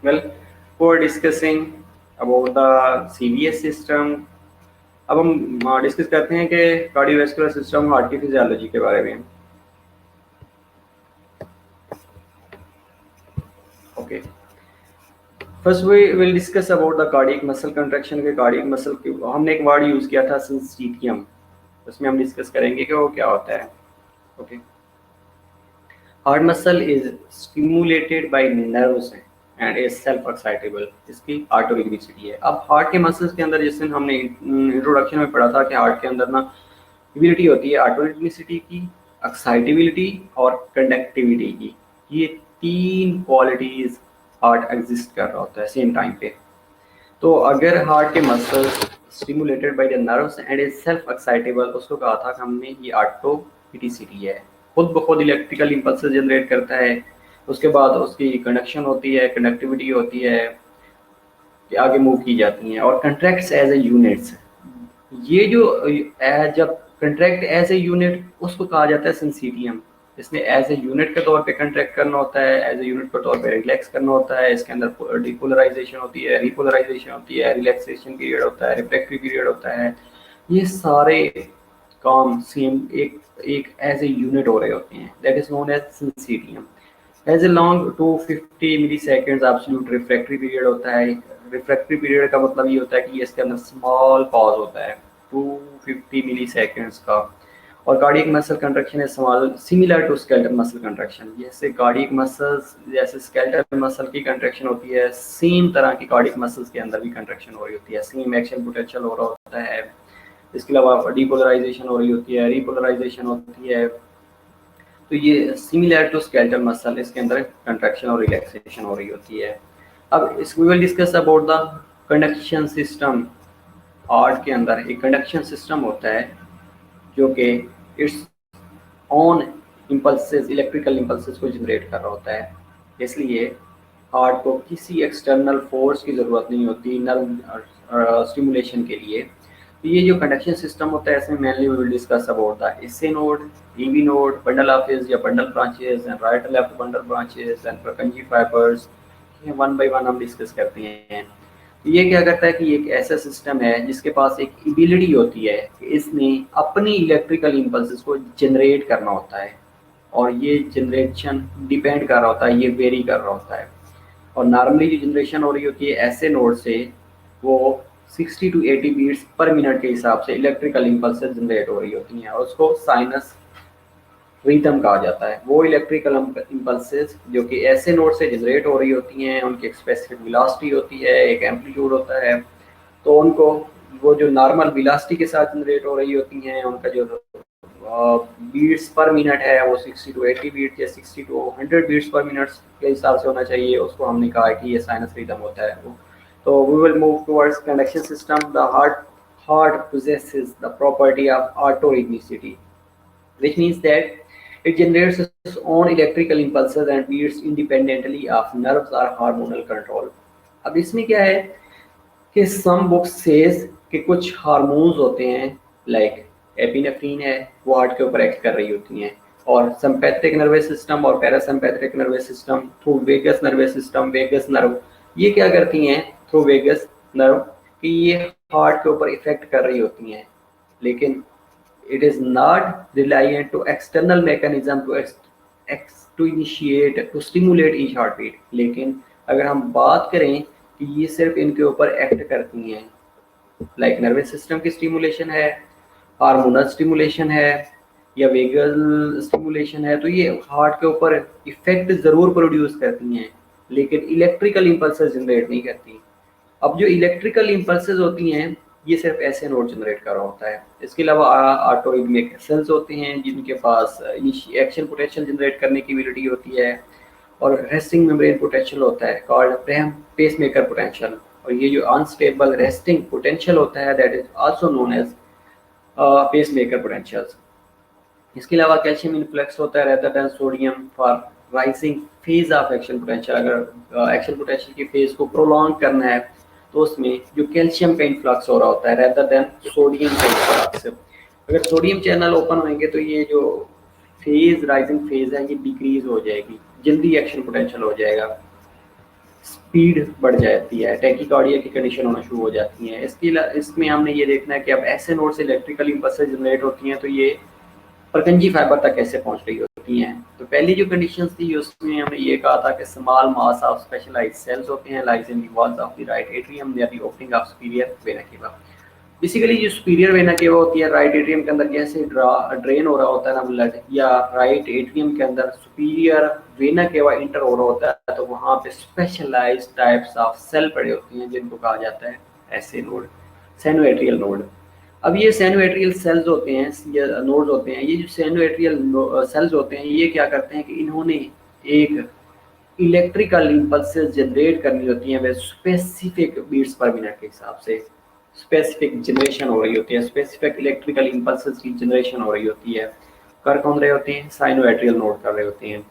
Well, for discussing about the CVS system, अब हम discuss करते हैं कि cardiovascular system, heart की physiology के बारे में। Okay, first we will discuss about the cardiac muscle contraction के। कार्डियक मसल के हमने एक वर्ड यूज किया था सिंसीटियम, उसमें हम डिस्कस करेंगे कि वो क्या होता है। Okay, heart muscle is stimulated by nerves and is self excitable, इसकी ऑटोरिग्निसिटी है। अब हार्ट के मसल्स के अंदर, जैसे हमने इंट्रोडक्शन में पढ़ा था कि हार्ट के अंदर ना एबिलिटी होती है ऑटोरिग्निसिटी की, एक्साइटेबिलिटी और कंडक्टिविटी की। ये तीन क्वालिटीज हार्ट एग्जिस्ट कर रहा होता है सेम टाइम पे। तो अगर हार्ट के muscles stimulated by the nerves and is self excitable, उसको कहा था कि हमने ये ऑटोपिटिसिटी है, खुद ब खुद इलेक्ट्रिकल इंपल्सेस जनरेट करता है। उसके बाद उसकी कंडक्शन होती है, कंडक्टिविटी होती है कि आगे मूव की जाती हैं, और कंट्रैक्ट्स एज ए यूनिट्स। ये जो जब कंट्रैक्ट एज ए यूनिट, उसको कहा जाता है सिंसीटियम। इसने एज ए यूनिट के तौर पे कंट्रैक्ट करना होता है, एज ए यूनिट के तौर पे रिलैक्स करना होता है। इसके अंदर डिपोलराइजेशन होती है, रिपोलराइजेशन होती है, रिलैक्सेशन पीरियड होता है, रिफ्रैक्टरी पीरियड होता है। ये सारे काम सेम एक एक एज ए यूनिट हो रहे होते हैं, that is known as syncytium. As a long 250 milliseconds absolute refractory period होता है। रिफ्रैक्टरी पीरियड का मतलब ये होता है कि इसके अंदर स्मॉल पॉज होता है 250 मिली सेकेंड्स का। और cardiac muscle contraction is small similar to skeletal muscle contraction. जैसे कार्डियक मसल्स, जैसे स्केलेटल मसल की कंट्रैक्शन होती है, सेम तरह की कार्डियक मसल्स के अंदर भी कंट्रैक्शन हो रही होती है, सेम एक्शन पोटेंशियल हो रहा होता है। इसके अलावा डिपोलराइजेशन हो रही होती है, रिपोलराइजेशन होती है। तो ये सिमिलर टू स्केलेटल मसल, इसके अंदर कंट्रैक्शन और रिलैक्सेशन हो रही होती है। अब इस we will discuss about the conduction system. Heart के अंदर एक कंडक्शन सिस्टम होता है जो कि it's on impulses, electrical impulses को जनरेट कर रहा होता है। इसलिए हार्ट को किसी एक्सटर्नल फोर्स की ज़रूरत नहीं होती नर्व स्टिमुलेशन के लिए। तो ये जो कंडक्शन सिस्टम होता है, इसमें mainly we will discuss about the SA node, AV node, bundle of या bundle branches and right left bundle branches and Purkinje fibres. ये वन बाय वन हम डिस्कस करते हैं। ये क्या करता है कि एक ऐसा सिस्टम है जिसके पास एक एबिलिटी होती है कि इसने अपनी इलेक्ट्रिकल इम्पल्सेस को जनरेट करना होता है, और ये जनरेशन डिपेंड कर रहा होता है, ये वेरी कर रहा होता है। और नॉर्मली जो जनरेशन हो रही होती है ऐसे नोड से, वो 60 टू 80 बीट्स पर मिनट के हिसाब से इलेक्ट्रिकल इम्पल्सेस जनरेट हो रही होती हैं, और उसको साइनस रिदम कहा जाता है। वो इलेक्ट्रिकल इम्पल्सेस जो कि ऐसे नोड से जनरेट हो रही होती हैं, उनकी एक स्पेसिफिक वेलोसिटी होती है, एक एम्पलीट्यूड होता है। तो उनको, वो जो नॉर्मल वेलोसिटी के साथ जनरेट हो रही होती हैं, उनका जो बीट्स पर मिनट है वो 60 टू 80 बीट या 60 टू 100 बीट्स पर मिनट के हिसाब से होना चाहिए। उसको हमने कहा है कि ये साइनस रिदम होता है वो। तो we will move towards conduction system. The heart possesses the property of autorhythmicity, which means that it generates its own electrical impulses and beats independently of nerves or hormonal control. अब इसमें क्या है कि some books says कि कुछ hormones होते हैं, like epinephrine है, वो हार्ट के ऊपर एक्ट कर रही होती हैं, और सिंपैथेटिक नर्वस सिस्टम और parasympathetic nervous system through vagus nervous system, vagus nerve, ये क्या करती हैं थ्रू वेगस नर्व कि ये हार्ट के ऊपर इफेक्ट कर रही होती हैं। लेकिन it is not reliant to external mechanism to initiate to stimulate each heartbeat। लेकिन अगर हम बात करें कि ये सिर्फ इनके ऊपर एक्ट करती हैं, लाइक नर्वस सिस्टम की स्टिमुलेशन है, हार्मोनल स्टिमुलेशन है, या वेगल स्टिमुलेशन है, तो ये हार्ट के ऊपर इफेक्ट ज़रूर प्रोड्यूस करती हैं, लेकिन इलेक्ट्रिकल इम्पल्सेस जनरेट नहीं करती। अब जो इलेक्ट्रिकल इम्पल्सेस होती हैं, ये सिर्फ ऐसे नोड जनरेट कर रहा होता है। इसके अलावा ऑटोरिदमिक सेल्स होते हैं जिनके पास एक्शन पोटेंशियल जनरेट करने की एबिलिटी होती है, और रेस्टिंग मेम्ब्रेन पोटेंशियल होता है कॉल्ड पेसमेकर पोटेंशियल। और ये जो अनस्टेबल रेस्टिंग पोटेंशियल होता है, that is also known as pacemaker potentials. इसके अलावा कैल्शियम इन्फ्लक्स होता है rather than sodium for rising phase of action potential. अगर एक्शन पोटेंशियल की फेज को प्रोलॉन्ग करना है, तो उसमें जो कैल्शियम का इन्फ्लक्स हो रहा होता है रेदर देन सोडियम का इन्फ्लक्स। अगर सोडियम चैनल ओपन होंगे तो ये जो फेज, राइजिंग फेज है, ये डिक्रीज हो जाएगी, जल्दी एक्शन पोटेंशियल हो जाएगा। स्पीड बढ़ जाती है, टैकीकार्डिया की कंडीशन होना शुरू हो जाती है। इसमें हमने ये देखना है कि अब ऐसे नोड से इलेक्ट्रिकल इम्पल्सेस जनरेट होती हैं तो ये परकंजी फाइबर तक कैसे पहुंच रही होती हैं। तो पहली जो कंडीशंस थी उसमें हमने ये कहा था कि small mass of specialised cells होते हैं lies in the walls of the right atrium near the opening of superior vena cava. Basically जो सुपीरियर वेना केवा होती है राइट एट्रियम के अंदर जैसे ड्रेन हो रहा होता है ना ब्लड, या राइट एट्रियम के अंदर सुपीरियर वेना केवा इंटर हो रहा होता है, तो वहाँ पे स्पेशलाइज्ड टाइप्स ऑफ सेल पड़े होते हैं जिनको कहा जाता है ऐसे नोड, सेनोएट्रियल नोड। अब ये सेनोएट्रियल सेल्स होते हैं या नोड्स होते हैं, ये जो सेनोएट्रियल सेल्स होते हैं ये क्या करते हैं कि इन्होंने एक इलेक्ट्रिकल इम्पल्सेस जनरेट करनी होती हैं वे स्पेसिफिक बीट्स पर मिनट के हिसाब से, स्पेसिफिक जनरेशन हो रही होती है, स्पेसिफिक इलेक्ट्रिकल इम्पल्सेस की जनरेशन हो रही होती है। कर कौन रहे होते हैं? साइनोएट्रियल नोड कर रहे होते हैं।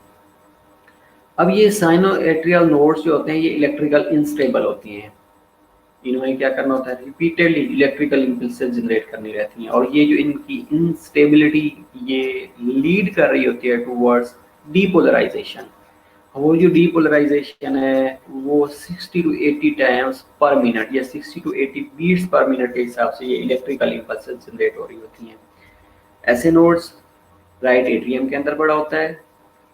अब ये साइनोएट्रियल नोड्स जो होते हैं ये इलेक्ट्रिकल इनस्टेबल होती हैं, इन्होंने क्या करना होता है रिपीटेडली इलेक्ट्रिकल इम्पल्सेस जनरेट करनी रहती हैं, और ये जो इनकी इंस्टेबिलिटी ये लीड कर रही होती है टूवर्ड्स डीपोलराइजेशन। वो जो डीपोलराइजेशन है वो 60 to 80 टाइम्स पर मिनट या 60 to 80 बीट्स पर मिनट के हिसाब से ये इलेक्ट्रिकल इम्पल्सेस जनरेट हो रही होती हैं। ऐसे नोड्स राइट एट्रियम के अंदर पड़ा होता है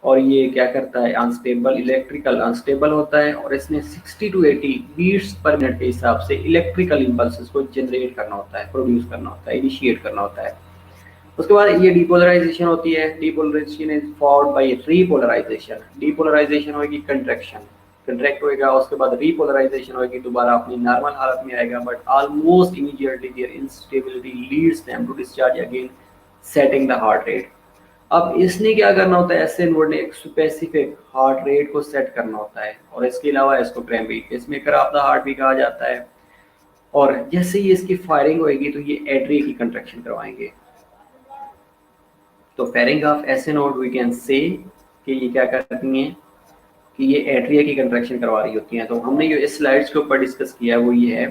और ये क्या करता है अनस्टेबल, इलेक्ट्रिकल अनस्टेबल होता है, और इसने 60 to 80 बीट्स पर मिनट के हिसाब से इलेक्ट्रिकल इम्पल्सेस को जनरेट करना होता है, प्रोड्यूस करना होता है, इनिशिएट करना होता है। उसके बाद ये डीपोलराइजेशन होती है। Depolarisation is followed by repolarisation. Depolarisation होगी कंट्रैक्शन, कंट्रैक्ट होएगा, उसके बाद रीपोलराइजेशन होगी, दोबारा अपनी नॉर्मल हालत में आएगा, but almost immediately their instability leads them to discharge again setting the heart rate. अब इसने क्या करना होता है ऐसे नोड ने एक स्पेसिफिक हार्ट रेट को सेट करना होता है, और इसके अलावा इसको primary pacemaker of the heart भी कहा जाता है। और जैसे ही इसकी फायरिंग होगी तो ये एट्रिया की कंट्रैक्शन करवाएंगे। तो फायरिंग ऑफ ऐसे नोड वी कैन से कि ये क्या करती हैं कि ये एट्रिया की कंट्रैक्शन करवा रही होती हैं। तो हमने जो इस स्लाइड्स के ऊपर डिस्कस किया है वो ये है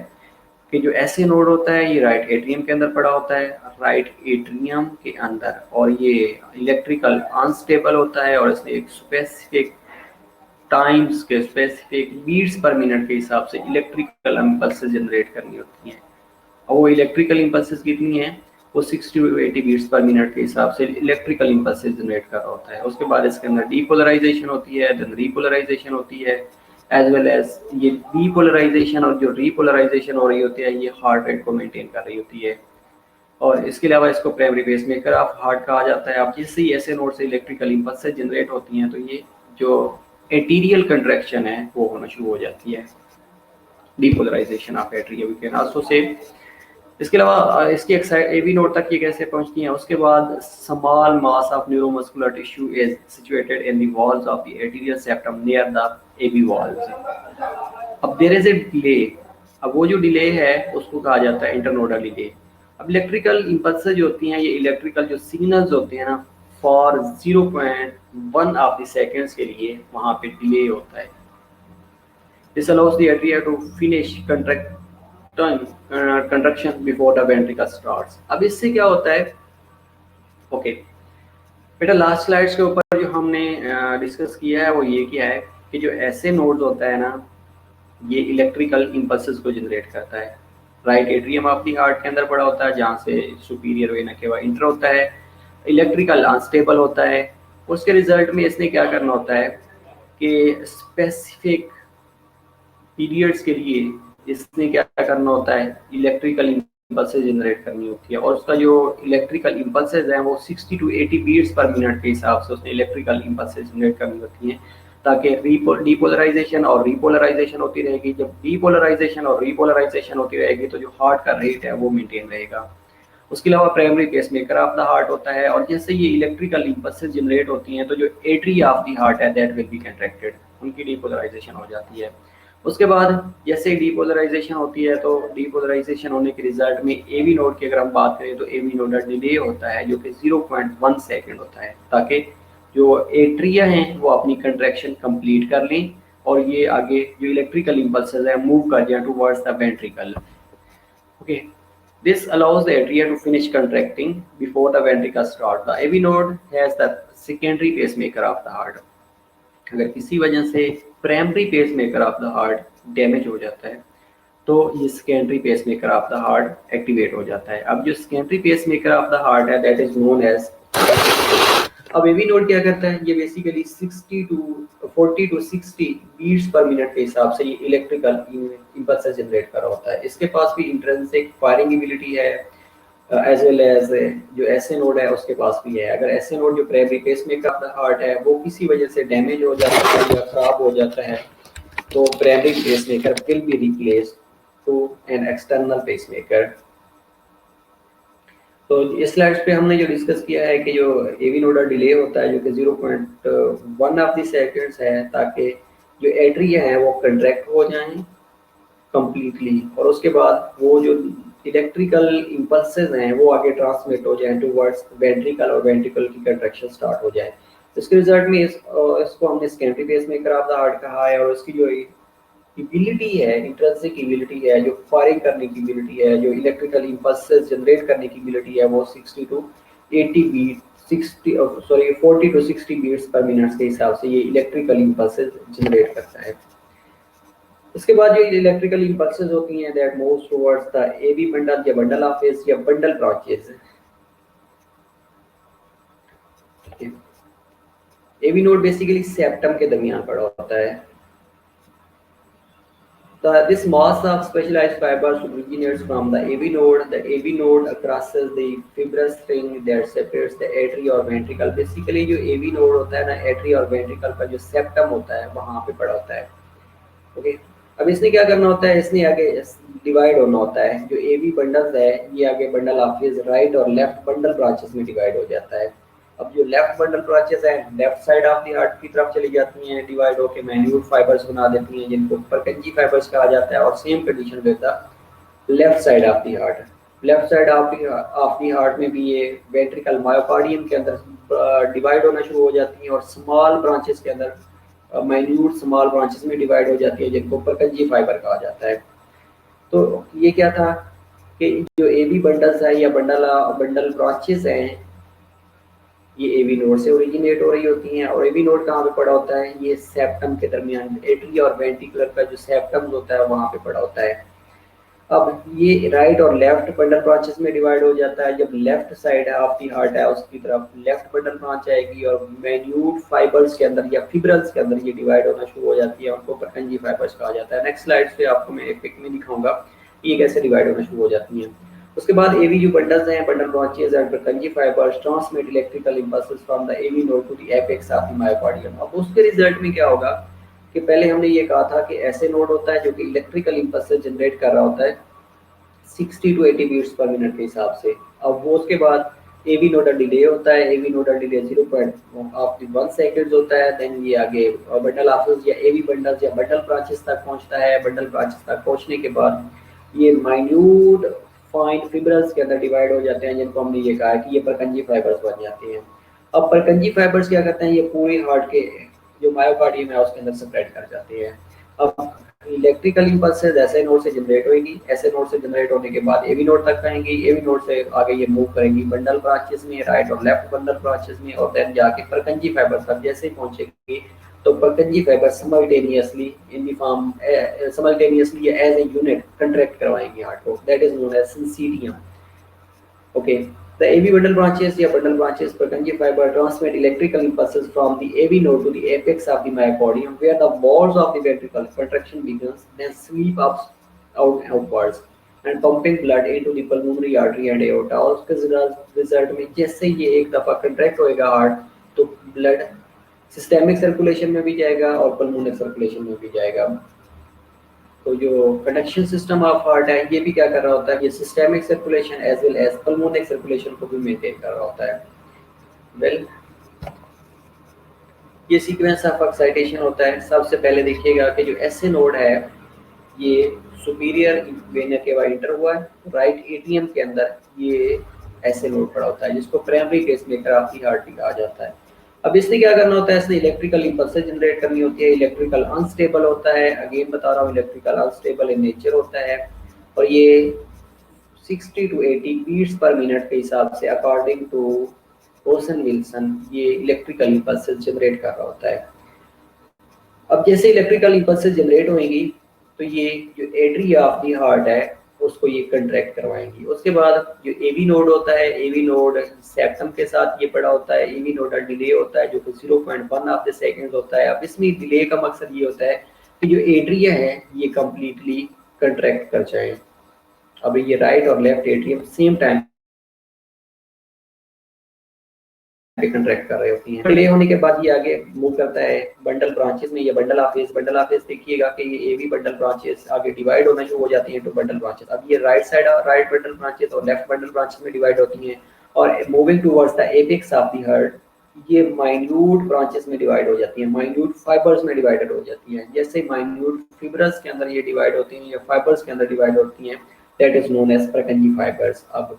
कि जो ऐसे नोड होता है ये राइट एट्रियम के अंदर पड़ा होता है, राइट एट्रियम के अंदर, और ये इलेक्ट्रिकल अनस्टेबल होता है और इसने एक स्पेसिफिक टाइम्स के स्पेसिफिक बीट्स पर मिनट के हिसाब से इलेक्ट्रिकल इम्पल्सेस जनरेट करनी होती हैं। और वो इलेक्ट्रिकल इम्पल्सेस कितनी हैं? वो 60 to 80 बीट्स पर मिनट के हिसाब से इलेक्ट्रिकल इम्पल्सेस जनरेट कर रहा होता है। उसके बाद इसके अंदर डीपोलराइजेशन होती है, देन रीपोलराइजेशन होती है, एज वेल एज ये डीपोलराइजेशन और जो रीपोलराइजेशन हो रही होती है ये हार्ट रेट को मेंटेन कर रही होती है। और इसके अलावा इसको प्राइमरी पेसमेकर ऑफ हार्ट कहा जाता है। अब जिससे ही ऐसे नोड से इलेक्ट्रिकल इम्पल्सेस जनरेट होती हैं तो ये जो एटीरियल कंट्रैक्शन है वो होना शुरू हो जाती है, depolarisation of atria we can also say. इसके अलावा इसकी एवी नोड तक ये कैसे पहुंचती हैं? उसके बाद small mass of neuromuscular tissue is situated in the walls of the atrial septum near the AV walls. अब देयर इज ए डिले। अब वो जो डिले है उसको कहा जाता है इंटरनोडल डिले। अब इलेक्ट्रिकल इम्पल्सेस जो होती हैं ये इलेक्ट्रिकल जो सिग्नल्स होते हैं ना फॉर 0.1 ऑफ द सेकंड्स के लिए वहां पे डिले होता है। This allows the atria to finish contraction before the ventricle starts. अब इससे क्या होता है? ओके बेटा, लास्ट स्लाइड्स के ऊपर जो हमने डिस्कस किया है वो ये किया है कि जो ऐसे नोड्स होता है ना ये इलेक्ट्रिकल इम्पल्सेस को जनरेट करता है। Right atrium of the heart के अंदर पड़ा होता है जहाँ से सुपीरियर वेना केवा इंटर होता है, इलेक्ट्रिकल अनस्टेबल होता है। उसके रिजल्ट में इसने क्या करना होता है कि स्पेसिफिक पीरियड्स के लिए इसने क्या करना होता है इलेक्ट्रिकल इम्पल्सेस जनरेट करनी होती है, और उसका जो इलेक्ट्रिकल इम्पल्सेस है वो 60 to 80 बीट्स पर मिनट के हिसाब से उसने इलेक्ट्रिकल इम्पल्सेस जनरेट करनी होती हैं ताकि डीपोलराइजेशन और रीपोलराइजेशन होती रहेगी। जब डीपोलराइजेशन और रीपोलराइजेशन होती रहेगी तो जो हार्ट का रेट है वो मेंटेन रहेगा। उसके अलावा primary pacemaker of the heart होता है, और जैसे ये इलेक्ट्रिकल इम्पल्सेस जनरेट होती हैं तो जो एट्रिया ऑफ द हार्ट है दैट विल बी कंट्रैक्टेड, उनकी डीपोलराइजेशन हो जाती है। उसके बाद जैसे डीपोलराइजेशन होती है तो डीपोलराइजेशन होने के रिजल्ट में एवी नोड की अगर हम बात करें तो एवी नोड डिले होता है जो कि 0.1 सेकंड होता है ताकि जो एट्रिया हैं वो अपनी कंट्रैक्शन कंप्लीट कर लें और ये आगे जो इलेक्ट्रिकल इम्पल्सेस है मूव कर जाए towards the ventricle. Okay, this allows the atria to finish contracting before the ventricle start. The AV node has the secondary pacemaker of the heart. अगर किसी वजह से primary pacemaker of the heart damage हो जाता है तो ये secondary pacemaker of the heart activate हो जाता है। अब जो secondary pacemaker of the heart है दैट इज नोन एज, अब एवी नोड क्या करता है, ये basically 40 to 60 beats per minute के हिसाब से ये इलेक्ट्रिकल इंपल्स जनरेट कर रहा होता है। इसके पास भी इंट्रिंसिक फायरिंग एबिलिटी है एज वेल एज जो एसए नोड है उसके पास भी है। अगर एसए नोड जो primary pacemaker of the heart है वो किसी वजह से डैमेज हो जाता है या खराब हो जाता है तो primary pacemaker will be replaced to an external pacemaker. तो इस स्लाइड्स पे हमने जो डिस्कस किया है कि जो एवी नोडल डिले होता है जो कि 0.1 ऑफ द सेकंड्स है, ताकि जो एट्रिया है वो कंट्रैक्ट हो जाएं कंप्लीटली और उसके बाद वो जो इलेक्ट्रिकल इंपल्सेस हैं वो आगे ट्रांसमिट हो जाएं टुवर्ड्स वेंट्रिकल और वेंट्रिकल की कंट्रैक्शन स्टार्ट हो जाए। इसके रिजल्ट में इसको हमने secondary pacemaker of the heart कहा है। और उसकी जो एबिलिटी है, इंट्रिंसिक एबिलिटी है, जो फायरिंग करने की एबिलिटी है, जो इलेक्ट्रिकल इंपल्सेस जनरेट करने की एबिलिटी है वो 60 to 80 beat 40 to 60 beats per minute के हिसाब से ये इलेक्ट्रिकल इंपल्सेस जनरेट करता है। उसके बाद जो इलेक्ट्रिकल इंपल्सेस होती हैं that moves towards the AV bundle या बंडल ऑफ फेस या bundle branches. AV node basically septum के दरमियान पड़ा होता है। This mass of specialized fibers originates from the AV node. The AV node crosses the fibrous string that separates the artery or ventricle. Basically जो AV node होता है ना, artery और ventricle का जो septum होता है वहाँ पे पड़ा होता है। ओके, अब इसने क्या करना होता है, इसने आगे डिवाइड होना होता है। जो AV बंडल्स है ये आगे बंडल ऑफ फेस राइट और लेफ्ट बंडल ब्रांचेस में डिवाइड हो जाता है। अब जो लेफ्ट बंडल ब्रांचेस है left side of the heart की तरफ चली जाती हैं, डिवाइड होकर मैन्यूट फाइबर्स बना देती हैं जिनको परकंजी फाइबर्स कहा जाता है। और same condition with the left side of the heart. Left side of the heart में भी ये वेंट्रिकल मायोकार्डियम के अंदर डिवाइड होना शुरू हो जाती हैं और स्मॉल ब्रांचेस के अंदर माइन्यूट स्मॉल ब्रांचेस में डिवाइड हो जाती है जिनको परकंजी फाइबर कहा जाता है। तो ये क्या था कि जो एबी बंडल्स है या बंडल ब्रांचेस हैं ये एवी नोड से ओरिजिनेट हो रही होती हैं। और एवी नोड कहाँ पे पड़ा होता है, ये सेप्टम के दरमियान एट्री और वेंट्रिकुलर का जो सेप्टम होता है वहाँ पे पड़ा होता है। अब ये राइट और लेफ्ट बंडल ब्रांचेस में डिवाइड हो जाता है। जब left side of the heart है उसकी तरफ लेफ्ट बंडल ब्रांच आएगी और मैन्यूट फाइबर्स के अंदर या फिब्रल्स के अंदर ये डिवाइड होना शुरू हो जाती है, उनको परकंजी फाइबर्स कहा जाता है। नेक्स्ट स्लाइड पे आपको मैं एक पिक में दिखाऊंगा ये कैसे डिवाइड होना शुरू हो जाती हैं। उसके बाद एवी जो बंडल्स हैं bundle branches and Purkinje fibres transmit electrical impulses from the AV node to the apex of the myocardium. अब उसके रिजल्ट में क्या होगा कि पहले हमने ये कहा था कि ऐसे नोड होता है जो कि इलेक्ट्रिकल इंपल्सेस जनरेट कर रहा होता है 60 टू 80 बीट्स पर मिनट के हिसाब से। अब वो उसके बाद एवी नोडल डिले होता है। एवी नोडल डिले 0.1 सेकंड होता है। देन ये आगे बंडल ऑफिस या एवी बंडल्स या बंडल ब्रांचेस तक पहुंचता है। बंडल ब्रांचेस तक पहुंचने के बाद ये माइन्यूट फाइन फिब्रल्स के अंदर डिवाइड हो जाते हैं जिनको हमने ये कहा है कि ये परकंजी फाइबर्स बन जाते हैं। अब परकंजी फाइबर्स क्या करते हैं, ये पूरे हार्ट के जो मायोकार्डियम है उसके अंदर स्प्रेड कर जाते हैं। अब इलेक्ट्रिकल इंपल्सेस ऐसे नोड से जनरेट होगी, ऐसे नोड से जनरेट होने के बाद एवी नोड तक आएंगी, एवी नोड से आगे ये मूव करेंगी बंडल ब्रांचेस में राइट और लेफ्ट बंडल ब्रांचेस में और देन जाके परकंजी फाइबर्स तक जैसे पहुंचेगी तो Purkinje fibre simultaneously in the form simultaneously as a unit contract करवाएंगे हार्ट को, that is known as syncytium. Okay, the AV bundle branches या bundle branches Purkinje fiber transmit electrical impulses from the AV node to the apex of the myocardium where the walls of the ventricle contraction begins, then sweep up outwards and pumping blood into the pulmonary artery and aorta। और उसके result में जैसे ये एक दफा contract होएगा heart तो blood systemic circulation में भी जाएगा और पल्मोनरी सर्कुलेशन में भी जाएगा। तो जो कंडक्शन सिस्टम ऑफ हार्ट है ये भी क्या कर रहा होता है, ये systemic circulation as well as pulmonary circulation को भी मेंटेन कर रहा होता है। वेल ये सीक्वेंस ऑफ एक्साइटेशन होता है। सबसे पहले देखिएगा कि जो एसए नोड है ये सुपीरियर वेना के बाद इंटर हुआ है, राइट एट्रियम के अंदर ये एसए नोड पड़ा होता है जिसको primary pacemaker of the heart कहा जाता है। अब इसने क्या करना होता है, इसने इलेक्ट्रिकल इंपल्सेस जनरेट करनी होती है। इलेक्ट्रिकल अनस्टेबल होता है, अगेन बता रहा हूँ इलेक्ट्रिकल अनस्टेबल इन नेचर होता है और ये 60 टू 80 बीट्स पर मिनट के हिसाब से अकॉर्डिंग टू रोसन विल्सन ये इलेक्ट्रिकल इंपल्सेस जनरेट कर रहा होता है। अब जैसे इलेक्ट्रिकल इम्पल्सेस जनरेट होंगी तो ये जो एट्रिया ऑफ दी हार्ट है उसको ये कंट्रैक्ट करवाएंगी। उसके बाद जो एवी नोड होता है, एवी नोड सेप्टम के साथ ये पड़ा होता है, एवी नोडल डिले होता है जो कि 0.1 ऑफ द सेकंड होता है। अब इसमें डिले का मकसद ये होता है कि जो एट्रिया है ये कंप्लीटली कंट्रैक्ट कर जाए। अब ये राइट और left atrium same time contract कर रहे होती हैं। डिले होने के बाद ये आगे मूव करता है बंडल ब्रांचेस में, ये bundle of face. Bundle of face देखिएगा कि ये एवी बंडल ब्रांचेस आगे डिवाइड होना शुरू हो जाती हैं टू बंडल ब्रांचेस। अब ये right side right bundle branches और लेफ्ट बंडल ब्रांचेस में डिवाइड होती हैं और moving towards the apex of the heart ये माइन्यूट ब्रांचेस में डिवाइड हो जाती हैं, माइन्यूट फाइबर्स में डिवाइडेड हो जाती हैं। जैसे माइन्यूट फिब्रस के अंदर ये डिवाइड होती हैं या फाइबर्स के अंदर डिवाइड होती हैं, that is known as Purkinje fibres. अब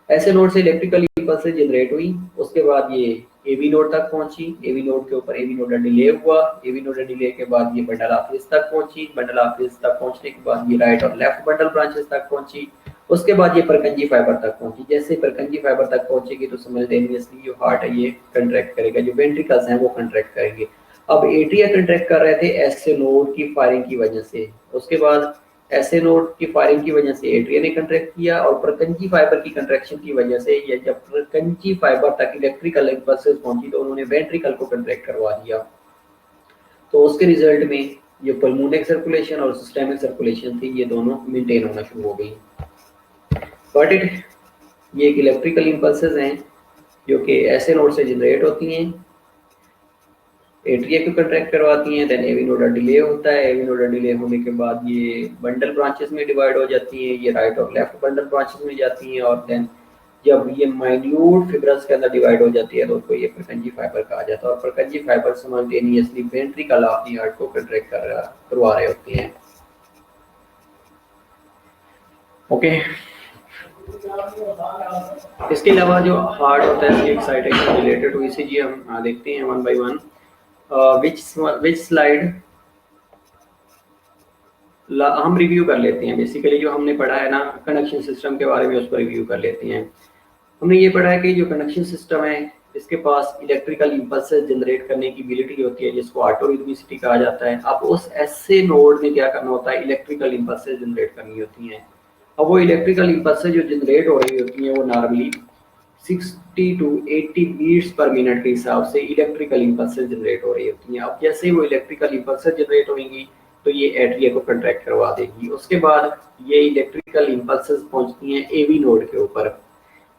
ऐसे नोड से इलेक्ट्रिकल इंपल्सेस जनरेट हुई, उसके बाद ये एवी नोड तक पहुंची, एवी नोड के ऊपर एवी नोडल डिले हुआ, एवी नोडल डिले के बाद ये बंडल ऑफ फेस तक पहुंची, बंडल ऑफ फेस तक पहुंचने के बाद ये राइट और लेफ्ट बंडल ब्रांचेस तक पहुंची, उसके बाद ये परकंजी फाइबर तक पहुंची। जैसे परकंजी फाइबर तक पहुंचेगी तो समझ जो हार्ट है ये कंट्रैक्ट करेगा, जो वेंट्रिकल्स हैं वो कंट्रैक्ट करेंगे। अब एट्रिया कंट्रैक्ट कर रहे थे एसए नोड की फायरिंग की वजह से, उसके बाद ऐसे नोड की फायरिंग की वजह से एट्रिया ने कंट्रैक्ट किया और परकंजी फाइबर की कंट्रैक्शन की वजह से या जब परकंजी फाइबर तक इलेक्ट्रिकल इंपल्सेस पहुंची तो उन्होंने वेंट्रिकल को कंट्रैक्ट करवा दिया। तो उसके रिजल्ट में ये पल्मोनिक सर्कुलेशन और सिस्टेमिक सर्कुलेशन थी ये दोनों मेंटेन होना शुरू हो गई। बट ये एक इलेक्ट्रिकल इंपल्सेस हैं जो कि ऐसे नोड से जनरेट होती हैं, एट्रिया को कंट्रैक्ट करवाती हैं, देन एवी नोडल डिले होता है, एवी नोडल डिले होने के बाद ये बंडल ब्रांचेस में डिवाइड हो जाती हैं, ये राइट और लेफ्ट बंडल ब्रांचेस में जाती हैं और देन जब ये माइन्यूट फिब्रस के अंदर डिवाइड हो जाती है तो उसको ये परकंजी फाइबर कहा जाता है और Purkinje fibre simultaneously ventricle of the heart को कंट्रैक्ट करवा रहे होते हैं। ओके, इसके अलावा जो हार्ट होता है इसकी एक्साइटेशन रिलेटेड टू ईसीजी हम देखते हैं one by one. which slide हम रिव्यू कर लेते हैं। बेसिकली जो हमने पढ़ा है ना कंडक्शन सिस्टम के बारे में उसको रिव्यू कर लेते हैं। हमने ये पढ़ा है कि जो कंडक्शन सिस्टम है इसके पास इलेक्ट्रिकल इंपल्सेस जनरेट करने की एबिलिटी होती है जिसको ऑटोरिथमिसिटी कहा जाता है। अब उस ऐसे नोड में क्या करना होता है, इलेक्ट्रिकल इंपल्सेस जनरेट करनी होती हैं। अब वो इलेक्ट्रिकल इंपल्सेस जो जनरेट हो रही होती हैं वो normally 60 to 80 beats per minute के हिसाब से इलेक्ट्रिकल इंपल्सेस जनरेट हो रही होती हैं। अब जैसे वो इलेक्ट्रिकल इंपल्सेस जनरेट होंगी तो ये एट्रिया को कंट्रैक्ट करवा देगी। उसके बाद ये इलेक्ट्रिकल इंपल्सेस पहुंचती हैं एवी नोड के ऊपर,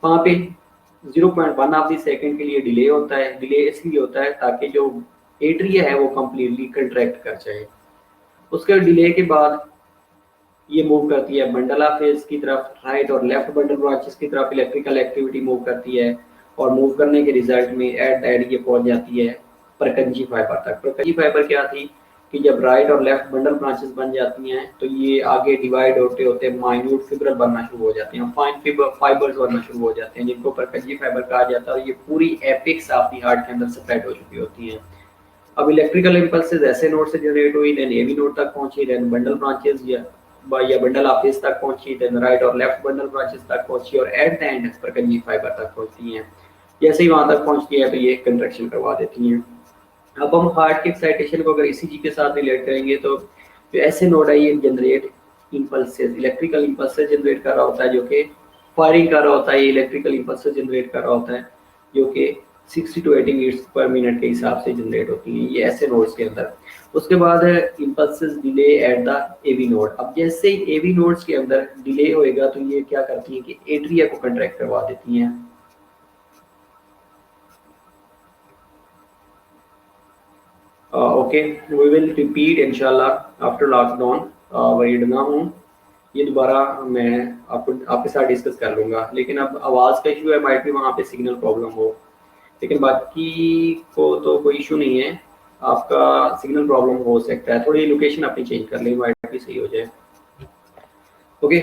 वहाँ पे 0.1 ऑफ द सेकंड के लिए डिले होता है। डिले इसलिए होता है ताकि जो एट्रिया है वो कम्प्लीटली कंट्रैक्ट कर जाए। उसके डिले के बाद ये मूव करती है बंडल ऑफ फेस की तरफ, राइट और लेफ्ट बंडल ब्रांचेस की तरफ इलेक्ट्रिकल एक्टिविटी मूव करती है और मूव करने के रिजल्ट में एट द एंड ये पहुंच जाती है परकंजी फाइबर तक। परकंजी फाइबर क्या थी कि जब राइट और लेफ्ट बंडल ब्रांचेस बन जाती हैं तो ये आगे डिवाइड होते होते माइन्यूट फिब्रल बनना शुरू हो जाते हैं, फाइन फाइबर्स बनना शुरू हो जाते हैं जिनको परकंजी फाइबर कहा जाता है और ये पूरी एपिक्स ऑफ द हार्ट के अंदर स्प्रेड हो चुकी होती हैं। अब इलेक्ट्रिकल इंपल्सेस ऐसे नोड से जनरेट हुई, देन एवी नोड तक पहुंची, देन बंडल ब्रांचेस या बंडल ऑफ फेस तक पहुंची, देन राइट और लेफ्ट बंडल ब्रांचेस तक पहुंची और at the and Purkinje fibre तक पहुंचती हैं। जैसे ही वहां तक पहुंचती है तो ये कंट्रैक्शन करवा देती हैं। अब हम हार्ट के एक्साइटेशन को अगर ईसीजी के साथ रिलेट करेंगे तो जो ऐसे नोड है ये generate impulses, electrical impulses generate कर रहा होता है जो कि फायरिंग कर रहा होता है, ये इलेक्ट्रिकल इंपल्सेस जनरेट कर रहा होता है जो कि 60 to 80 बीट्स पर मिनट के हिसाब से जनरेट होती हैं ये ऐसे नोड्स के अंदर। उसके बाद है impulses delay at the AV node. अब जैसे ही एवी नोड्स के अंदर डिले होएगा तो ये क्या करती हैं कि एट्रिया को कंट्रैक्ट करवा देती हैं। ओके, वी विल रिपीट इंशाल्लाह आफ्टर लॉकडाउन। वरीड ना हूँ, ये दोबारा मैं आपके साथ डिस्कस कर लूँगा। लेकिन अब आवाज़ का इशू है, माइट भी वहाँ पे सिग्नल प्रॉब्लम हो, लेकिन बाकी को तो कोई इशू नहीं है। आपका सिग्नल प्रॉब्लम हो सकता है, थोड़ी लोकेशन अपनी चेंज कर लें, माइट भी सही हो जाए। ओके,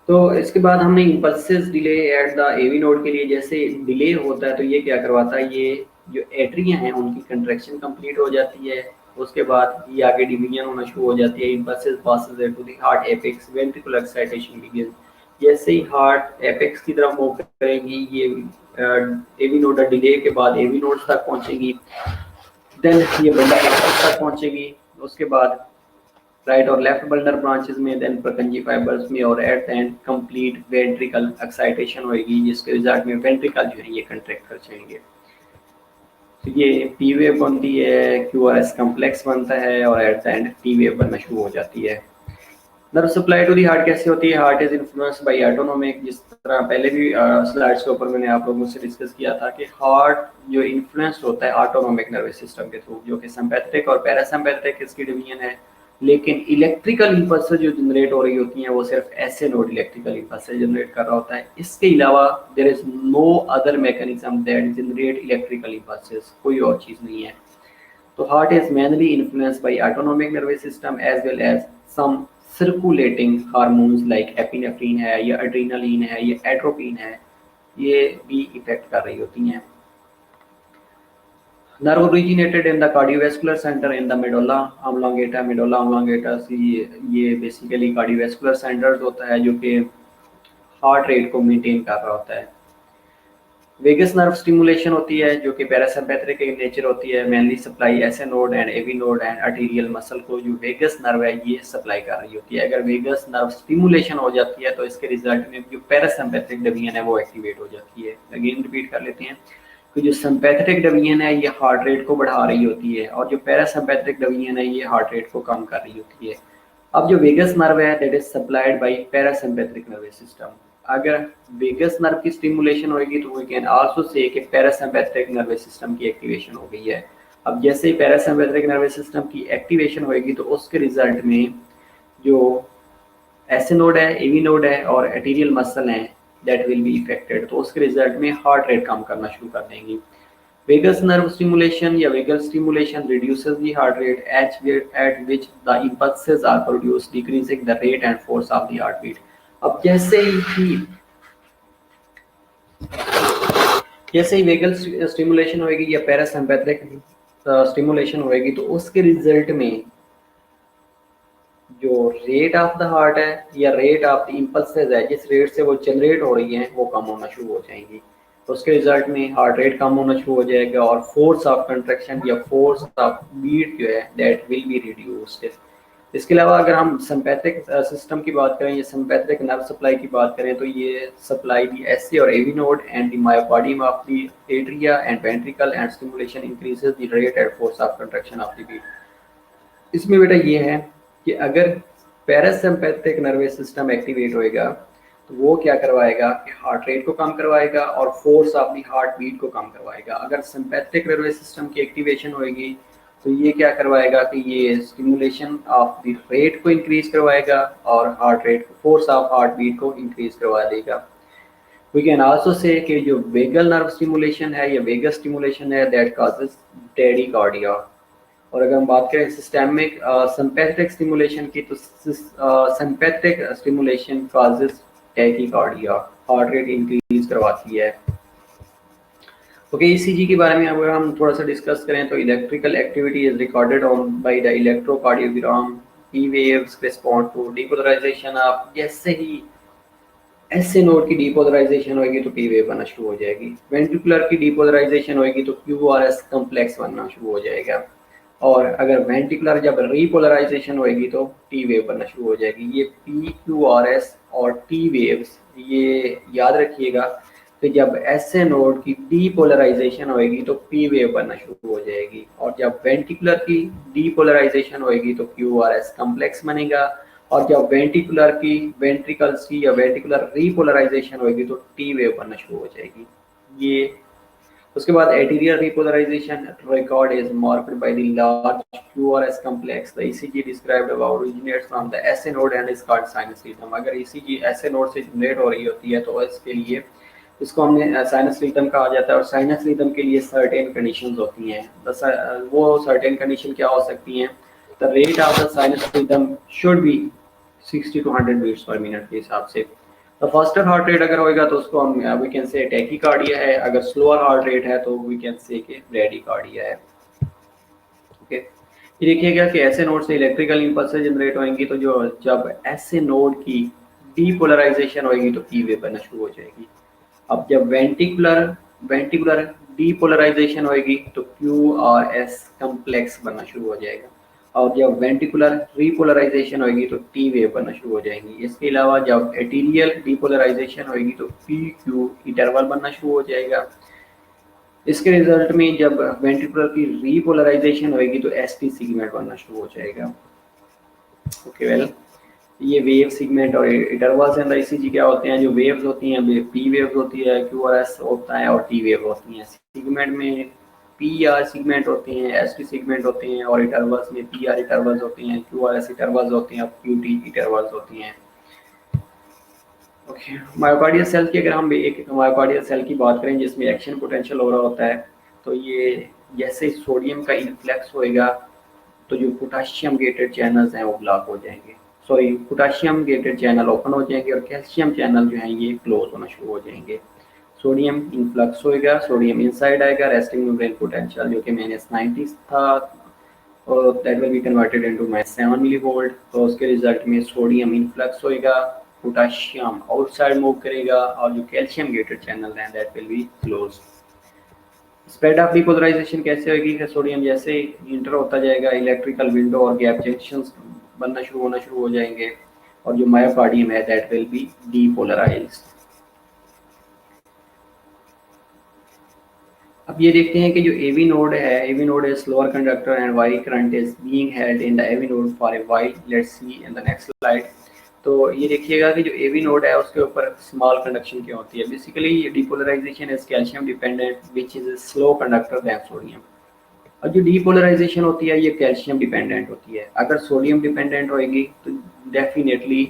तो इसके बाद हमने impulses delay at the AV node के लिए जैसे डिले होता है तो ये क्या करवाता है, ये जो एट्रिया हैं उनकी कंट्रैक्शन कंप्लीट हो जाती है। उसके बाद ये आगे डिवीजन होना शुरू हो जाती है। Impulses passes into the heart apex, ventricular excitation begins. जैसे ही हार्ट एपेक्स की तरफ मूव करेंगी ये एवी नोड डिले के बाद एवी नोड तक पहुंचेंगी। देन ये बल्डर तक पहुंचेगी, उसके बाद राइट और लेफ्ट बल्डर ब्रांचेस में, देन परकंजी फाइबर्स में, और at the and complete ventricle excitation होगी, जिसके रिजल्ट में वेंट्रिकल जो है ये कंट्रैक्ट कर जाएंगे। तो ये पी वेव बनती है, क्यू आर एस कम्प्लेक्स बनता है, और at the end T wave बनना शुरू हो जाती है। Nerve supply to the heart कैसे होती है? Heart is influenced by autonomic, जिस तरह पहले भी स्लाइड्स के ऊपर मैंने आप लोगों से डिस्कस किया था कि हार्ट जो इन्फ्लुएंस होता है ऑटोनोमिक नर्वस सिस्टम के थ्रू, जो कि सिंपैथेटिक और पैरासिम्पैथेटिक इसकी डिवीजन है। लेकिन इलेक्ट्रिकल इंपल्स जो जनरेट हो रही होती हैं वो सिर्फ ऐसे नोड इलेक्ट्रिकल इंपल्स जनरेट कर रहा होता है। इसके अलावा there is no other mechanism that generate electrical impulses, कोई और चीज नहीं है। तो heart is mainly influenced by autonomic nervous system as well as some circulating hormones like epinephrine है, या एड्रेनालिन है, या एट्रोपिन है, ये भी इफेक्ट कर रही होती हैं। Nerve originated in the cardiovascular center in the medulla oblongata, medulla oblongata ये बेसिकली कार्डियोवैस्कुलर सेंटर्स होता है जो कि हार्ट रेट को मेंटेन कर रहा होता है। वेगस नर्व स्टिमुलेशन होती है जो कि पैरासिम्पैथेटिक in नेचर होती है, mainly supply S node and AV node and arterial muscle को जो वेगस नर्व है ये सप्लाई कर रही होती है। अगर वेगस नर्व स्टिमुलेशन हो जाती है तो इसके रिजल्ट में जो पैरासिम्पैथेटिक डिवीजन है वो एक्टिवेट हो जाती है। अगेन रिपीट कर लेते हैं कि जो सिंपैथेटिक डिवीजन है ये हार्ट रेट को बढ़ा रही होती है, और जो पैरासिम्पैथेटिक डिवीजन है ये हार्ट रेट को कम कर रही होती है। अब जो वेगस नर्व है that is supplied bye parasympathetic nervous system. अगर वेगस नर्व की स्टिमुलेशन होगी तो वी कैन आल्सो से कि पैरासिम्पैथेटिक नर्वस सिस्टम की एक्टिवेशन हो गई है। अब जैसे ही पैरासिम्पैथेटिक नर्वस सिस्टम की एक्टिवेशन होगी तो उसके रिजल्ट में जो एस नोड है, एवी नोड है, और आर्टेरियल मसल है दैट विल बी इफेक्टेड, तो उसके रिजल्ट में हार्ट रेट कम करना शुरू कर देंगी। Vagus nerve stimulation या vagal stimulation reduces the heart rate at which the impulses are produced, decreasing the rate and force of the heartbeat. अब जैसे ही वेगल स्टिमुलेशन होगी या पैरासिम्पैथेटिक स्टिमुलेशन होगी तो उसके रिजल्ट में जो रेट ऑफ द हार्ट है या रेट ऑफ द इम्पल्सेस है, जिस रेट से वो जनरेट हो रही हैं वो कम होना शुरू हो जाएंगी। तो उसके रिजल्ट में हार्ट रेट कम होना शुरू हो जाएगा, और फोर्स ऑफ कंट्रैक्शन या फोर्स ऑफ बीट जो है दैट विल बी रिड्यूस्ड। इसके अलावा अगर हम सिंपैथिक सिस्टम की बात करें या सिंपैथिक नर्व सप्लाई की बात करें तो ये सप्लाई दी एससी और AV node and the myocardium of the atria and ventricle and stimulation increases the rate and force of contraction of the beat. इसमें बेटा ये है कि अगर पैरासिम्पैथिक नर्वस सिस्टम एक्टिवेट होएगा तो वो क्या करवाएगा कि हार्ट रेट को कम करवाएगा और force of the heart beat को कम करवाएगा। अगर सिंपैथिक नर्वस सिस्टम की एक्टिवेशन होएगी तो ये क्या करवाएगा कि ये स्टिमुलेशन ऑफ द रेट को इंक्रीज करवाएगा और heart rate force of heart beat को इंक्रीज करवा देगा। वी कैन आल्सो से कि जो वेगल नर्व स्टिमुलेशन है या वेगस स्टिमुलेशन है दैट कॉजेस टैकीकार्डिया। और अगर हम बात करें सिस्टेमिक सिंपैथिक स्टिमुलेशन की तो sympathetic stimulation causes tachycardia, heart rate increase करवाती है। ओके, ईसीजी के बारे में अगर हम थोड़ा सा डिस्कस करें तो electrical activity is recorded on by the electrocardiogram, P waves respond to depolarisation of. जैसे ही एसए नोड की डीपोलराइजेशन होगी तो पी वेव बनना शुरू हो जाएगी, वेंट्रिकुलर की डीपोलराइजेशन होगी तो क्यूआरएस कॉम्प्लेक्स बनना शुरू हो जाएगा, और अगर वेंट्रिकुलर जब रीपोलराइजेशन होगी तो टी वेव बनना शुरू हो जाएगी। ये पी क्यू आर एस और टी वेव्स ये याद रखिएगा कि जब एसए नोड की डीपोलराइजेशन होगी तो पी वेव बनना शुरू हो जाएगी, और जब वेंट्रिकुलर की डीपोलराइजेशन होगी तो क्यू आर एस कॉम्प्लेक्स बनेगा, और जब वेंट्रिकुलर की वेंट्रिकल्स की या वेंट्रिकुलर रीपोलराइजेशन होगी तो टी वेव बनना शुरू हो जाएगी। ये उसके बाद एटीरियल repolarisation record is marked by the large QRS complex. The ECG described above originates from the SA node and is called sinus rhythm. अगर ECG SA node से जनरेट हो रही होती है तो इसके लिए इसको हमने साइनस रिदम कहा जाता है, और साइनस रिदम के लिए सर्टेन कंडीशंस होती हैं। वो सर्टेन कंडीशन क्या हो सकती हैं? The rate of the sinus rhythm should be 60 to 100 beats per minute के हिसाब से। तो फास्टर हार्ट रेट अगर होएगा तो उसको हम वी कैन से टैकीकार्डिया है, अगर स्लोअर हार्ट रेट है तो वी कैन से कि ब्रैडीकार्डिया है। ओके, ये देखिएगा कि ऐसे नोड से इलेक्ट्रिकल इंपल्सेस जनरेट होंगी तो जो जब ऐसे नोड की डीपोलराइजेशन होगी तो पी वेव बनना शुरू हो जाएगी। अब जब वेंट्रिकुलर डीपोलराइजेशन होगी तो QRS कम्प्लेक्स बनना शुरू हो जाएगा, और जब वेंट्रिकुलर रीपोलराइजेशन होगी तो T वेव बनना शुरू हो जाएंगी। इसके अलावा जब एटीरियल डीपोलराइजेशन होगी तो PQ इंटरवल बनना शुरू हो जाएगा। इसके रिजल्ट में जब वेंट्रिकुलर की रीपोलराइजेशन होगी तो ST सेगमेंट बनना शुरू हो जाएगा। ओके वेल, ये वेव सेगमेंट और इंटरवल्स एंड ईसीजी क्या होते हैं? जो वेव्स होती हैं P वेव्स होती है, QRS होता है और T वेव होती हैं। सेगमेंट में PR सेगमेंट होती हैं, ST सेगमेंट होते हैं, और इंटरवल्स में PR इंटरवल्स होती हैं, QRS इंटरवल्स होती हैं और QT इंटरवल्स होती हैं। ओके, मायोकार्डियल सेल की अगर हम एक मायोकार्डियल सेल की बात करें जिसमें एक्शन पोटेंशियल हो रहा होता है, तो ये जैसे सोडियम का इन्फ्लक्स होएगा तो जो पोटाशियम गेटेड चैनल्स हैं वो ब्लॉक हो जाएंगे, sorry potassium gated channel open हो जाएंगे और कैल्शियम चैनल जो हैं ये क्लोज होना शुरू हो जाएंगे। सोडियम इन्फ्लक्स होएगा, सोडियम इनसाइड आएगा, रेस्टिंग मेम्ब्रेन पोटेंशियल जो कि -90 था और that will be converted into -7 millivolt. तो उसके रिजल्ट में सोडियम इन्फ्लक्स होएगा, पोटाशियम आउटसाइड मूव करेगा और जो कैल्शियम गेटेड चैनल है that will be close. Spread of depolarisation कैसे होगी? सोडियम जैसे इंटर होता जाएगा, इलेक्ट्रिकल विंडो और गैप जंक्शंस बनना शुरू हो जाएंगे और जो मायोकार्डियम है दैट विल बी डीपोलराइज्ड। अब ये देखते हैं कि जो AV नोड है, AV node is slower conductor and wire current is being held in the AV node for a while. Let's see in the next slide. तो ये देखिएगा कि जो AV नोड है उसके ऊपर स्मॉल कंडक्शन क्या होती है। Basically depolarisation is calcium dependent which is slow conductor than sodium, और जो डीपोलराइजेशन होती है ये कैल्शियम डिपेंडेंट होती है। अगर सोडियम डिपेंडेंट होएगी तो डेफिनेटली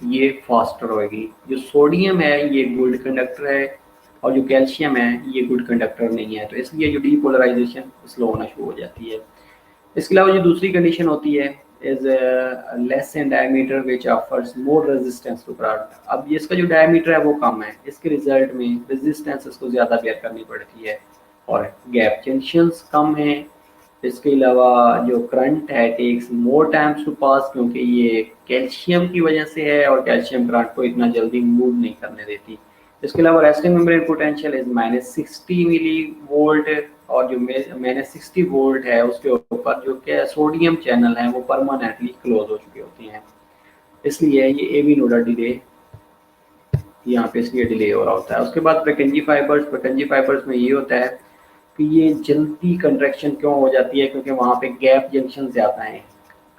ये फास्टर होएगी। जो सोडियम है ये गुड कंडक्टर है और जो कैल्शियम है ये गुड कंडक्टर नहीं है, तो इसलिए जो डीपोलराइजेशन स्लो होना शुरू हो जाती है। इसके अलावा जो दूसरी कंडीशन होती है is less in diameter which offers more resistance to current. अब इसका जो डायमीटर है वो कम है, इसके रिजल्ट में रेजिस्टेंस इसको ज़्यादा बेयर करनी पड़ती है और गैप जंक्शंस कम हैं। इसके अलावा जो करंट है टेक्स मोर टाइम्स टू पास, क्योंकि ये कैल्शियम की वजह से है और कैल्शियम करंट को इतना जल्दी मूव नहीं करने देती। इसके अलावा resting membrane potential is -60 millivolt, और जो -60 वोल्ट है उसके ऊपर जो कि सोडियम चैनल है वो परमानेंटली क्लोज हो चुके होते हैं, इसलिए ये AV नोडल डिले यहाँ पे इसलिए डिले हो रहा होता है। उसके बाद प्रेकेंजी फाइबर्स में ये होता है कि ये जल्दी कंट्रैक्शन क्यों हो जाती है, क्योंकि वहाँ पे गैप जंक्शन ज़्यादा हैं,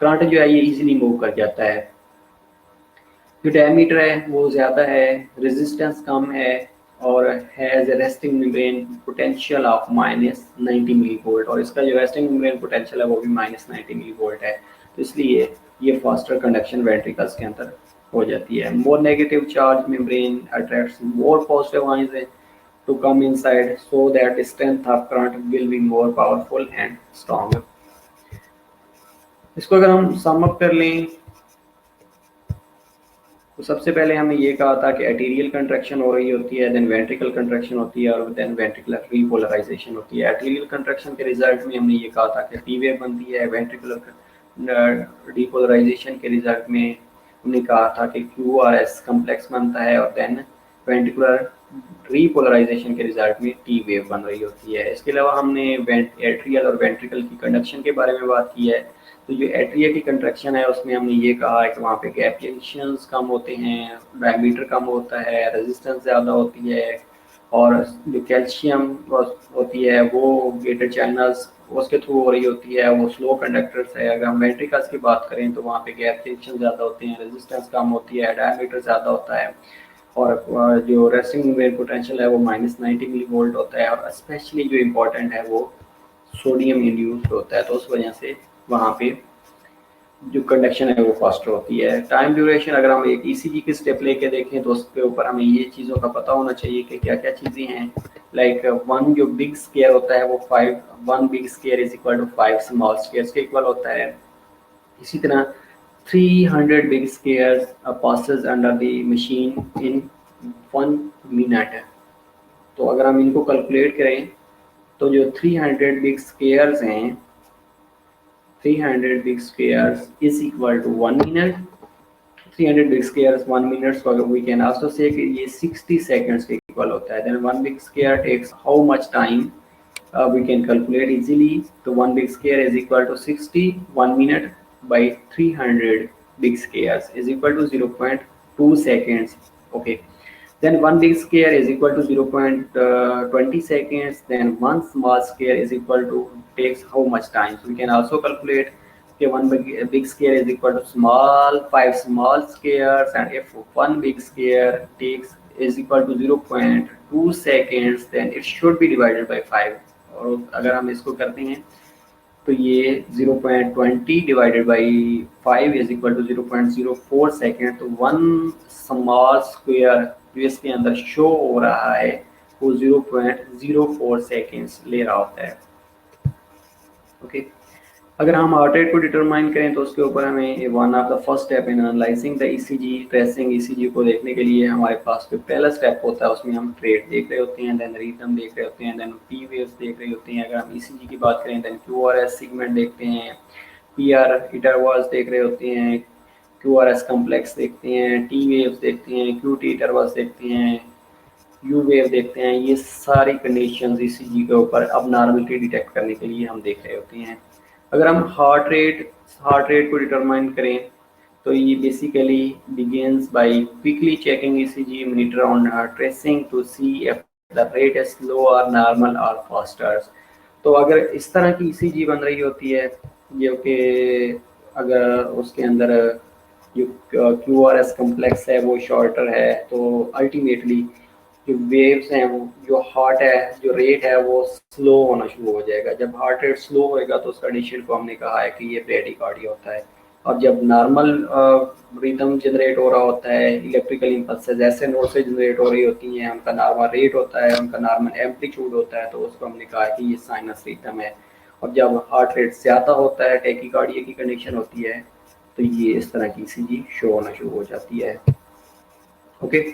करंट जो है ये इजीली मूव कर जाता है। जो डायमीटर है वो ज़्यादा है, रेजिस्टेंस कम है और has resting membrane potential of -90 millivolt, और इसका जो रेस्टिंग मेम्ब्रेन पोटेंशियल है वो भी -90 मिलीवोल्ट है, तो इसलिए ये फास्टर कंडक्शन वेंट्रिकल्स के अंदर हो जाती है। More negative charge membrane attracts more positive ions to come inside so that the strength of current will be more powerful and stronger. इसको अगर हम सम अप कर लें तो सबसे पहले हमने ये कहा था कि एटीरियल कंट्रैक्शन हो रही होती है, देन वेंट्रिकल कंट्रैक्शन होती है और देन वेंट्रिकुलर रीपोलराइजेशन होती है। एटीरियल कंट्रैक्शन के रिजल्ट में हमने ये कहा था कि T वेव बनती है, वेंट्रिकुलर डीपोलराइजेशन के रिजल्ट में हमने कहा था कि QRS कम्प्लेक्स बनता है और देन वेंट्रिकुलर रीपोलराइजेशन के रिजल्ट में T वेव बन रही होती है। इसके अलावा हमने एट्रियल और वेंट्रिकल की कंडक्शन के बारे में बात की है। तो जो एट्रिया की कंट्रैक्शन है उसमें हमने ये कहा है कि वहाँ पे गैप जंक्शंस कम होते हैं, डायमीटर कम होता है, रेजिस्टेंस ज़्यादा होती है, और जो कैल्शियम होती है वो गेटेड चैनल्स उसके थ्रू हो रही होती है, वो स्लो कंडक्टर्स है। अगर हम वेंट्रिकल्स की बात करें तो वहाँ पे गैप जंक्शन ज़्यादा होते हैं, रेजिस्टेंस कम होती है, डायमीटर ज़्यादा होता है, और जो रेस्टिंग मेम्ब्रेन पोटेंशियल है वो -90 मिलीवोल्ट होता है, और स्पेशली जो इम्पोर्टेंट है वो सोडियम इंड्यूस्ड होता है, तो उस वजह से वहाँ पे जो कंडक्शन है वो फास्टर होती है। टाइम ड्यूरेशन अगर हम एक ECG की स्टेप लेके देखें तो उसके ऊपर हमें ये चीज़ों का पता होना चाहिए कि क्या क्या चीज़ें हैं। लाइक वन जो बिग स्केयर होता है वो 1 big square is equal to 5 small squares के इक्वल होता है। इसी तरह 300 big squares passes under the machine in 1 minute. तो अगर हम इनको कैलकुलेट करें तो जो 300 बिग स्केयर्स हैं, 300 big squares is equal to 1 minute. 300 big squares 1 minute, so we can also say कि ये 60 seconds के equal होता है। Then one big square takes how much time we can calculate easily. So one big square is equal to 60 1 minute by 300 big squares is equal to 0.2 seconds. Okay, then one big square is equal to 0.20 seconds. Then one small square is equal to takes how much time. So we can also calculate, okay, one big square is equal to small 5 small squares, and if one big square takes is equal to 0.2 seconds, then it should be divided by 5. और अगर हम इसको करते हैं तो ये 0.20 divided by 5 is equal to 0.04 second. तो one small square जो इसके अंदर शो हो रहा है वो 0.04 सेकेंड्स ले रहा होता है। ओके, अगर हम हार्ट रेट को डिटरमाइन करें तो उसके ऊपर हमें one of the first step in analysing the ECG tracing ECG को देखने के लिए हमारे पास जो पहला स्टेप होता है उसमें हम रेट देख रहे होते हैं, देन रिदम देख रहे होते हैं, देन पी वेव्स देख रहे होते हैं। अगर हम ईसीजी की बात करें देन क्यूआरएस सेगमेंट देखते हैं, पीआर इंटरवल्स देख रहे होते हैं, क्यूआरएस कॉम्प्लेक्स देखते हैं, टी वेव्स देखते हैं, क्यूटी इंटरवल्स देखते हैं, यू वेव देखते हैं। ये सारी कंडीशंस ईसीजी के ऊपर अब नॉर्मलिटी डिटेक्ट करने के लिए हम देख रहे होते हैं। अगर हम हार्ट रेट को डिटरमाइन करें तो ये basically begins by quickly checking ECG monitor on tracing to see if the rate is slow और नॉर्मल और फास्टर। तो अगर इस तरह की ईसीजी बन रही होती है जो कि अगर उसके अंदर जो क्यूआरएस कॉम्प्लेक्स है वो शॉर्टर है तो अल्टीमेटली जो वेव्स हैं वो जो हार्ट है जो रेट है वो स्लो होना शुरू हो जाएगा। जब हार्ट रेट स्लो होएगा तो उस कंडीशन को हमने कहा है कि ये ब्रेडिकार्डिया होता है। और जब नॉर्मल रिदम जनरेट हो रहा होता है, इलेक्ट्रिकल इम्पल्सेस ऐसे नोड से जनरेट हो रही होती हैं, उनका नॉर्मल रेट होता है, उनका नॉर्मल एम्पलीट्यूड होता है, तो उसको हमने कहा कि ये साइनस रिदम है। और जब हार्ट रेट ज़्यादा होता है, टैकीकार्डिया की कंडीशन होती है, तो ये इस तरह की ईसीजी शो होना शुरू हो जाती है। Okay,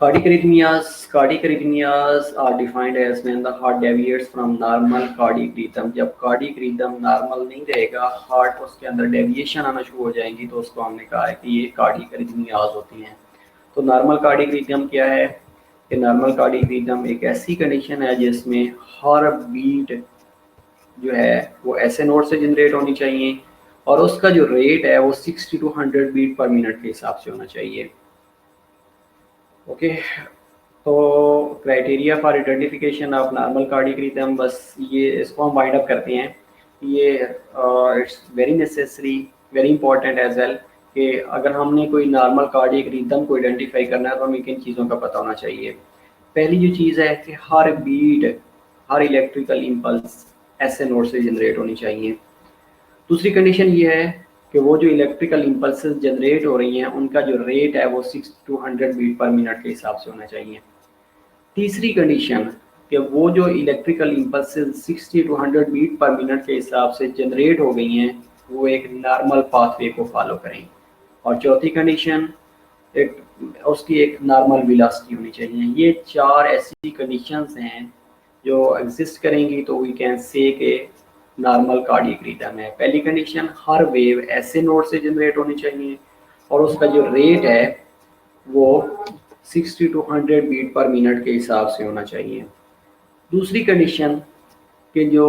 cardiac arrhythmias are defined as when the heart deviates from normal cardiac rhythm। जब cardiac rhythm normal नहीं रहेगा, हार्ट उसके अंदर डेविएशन आना शुरू हो जाएंगी, तो उसको हमने कहा है कि ये cardiac arrhythmias होती हैं। तो नॉर्मल कार्डियक रिदम क्या है कि नॉर्मल कार्डियक रिदम एक ऐसी कंडीशन है जिसमें हर बीट जो है वो ऐसे नोट से जनरेट होनी चाहिए और उसका जो रेट है वो 60 to 100 बीट पर मिनट के हिसाब से होना चाहिए। ओके, तो criteria for identification of normal cardiac rhythm, बस ये इसको हम वाइंड अप करते हैं। ये it's very necessary, very important as well कि अगर हमने कोई नॉर्मल कार्डियक रिदम को आइडेंटिफाई करना है तो हमें किन चीज़ों का पता होना चाहिए। पहली जो चीज़ है कि हर बीट, हर इलेक्ट्रिकल इम्पल्स ऐसे नोड से जनरेट होनी चाहिए। दूसरी कंडीशन ये है कि वो जो इलेक्ट्रिकल इम्पल्सेस जनरेट हो रही हैं उनका जो रेट है वो 6 to 100 बीट पर मिनट के हिसाब से होना चाहिए। तीसरी कंडीशन कि वो जो electrical impulses 60 to 100 beat per minute के हिसाब से जनरेट हो गई हैं वो एक नॉर्मल पाथवे को फॉलो करें। और चौथी कंडीशन उसकी एक नॉर्मल वेलोसिटी होनी चाहिए। ये चार ऐसी कंडीशंस हैं जो एग्जिस्ट करेंगी तो वी कैन से के नॉर्मल कार्डियक रिदम है। पहली कंडीशन, हर वेव ऐसे नोड से जनरेट होनी चाहिए और उसका जो रेट है वो 60 to 100 बीट पर मिनट के हिसाब से होना चाहिए। दूसरी कंडीशन कि जो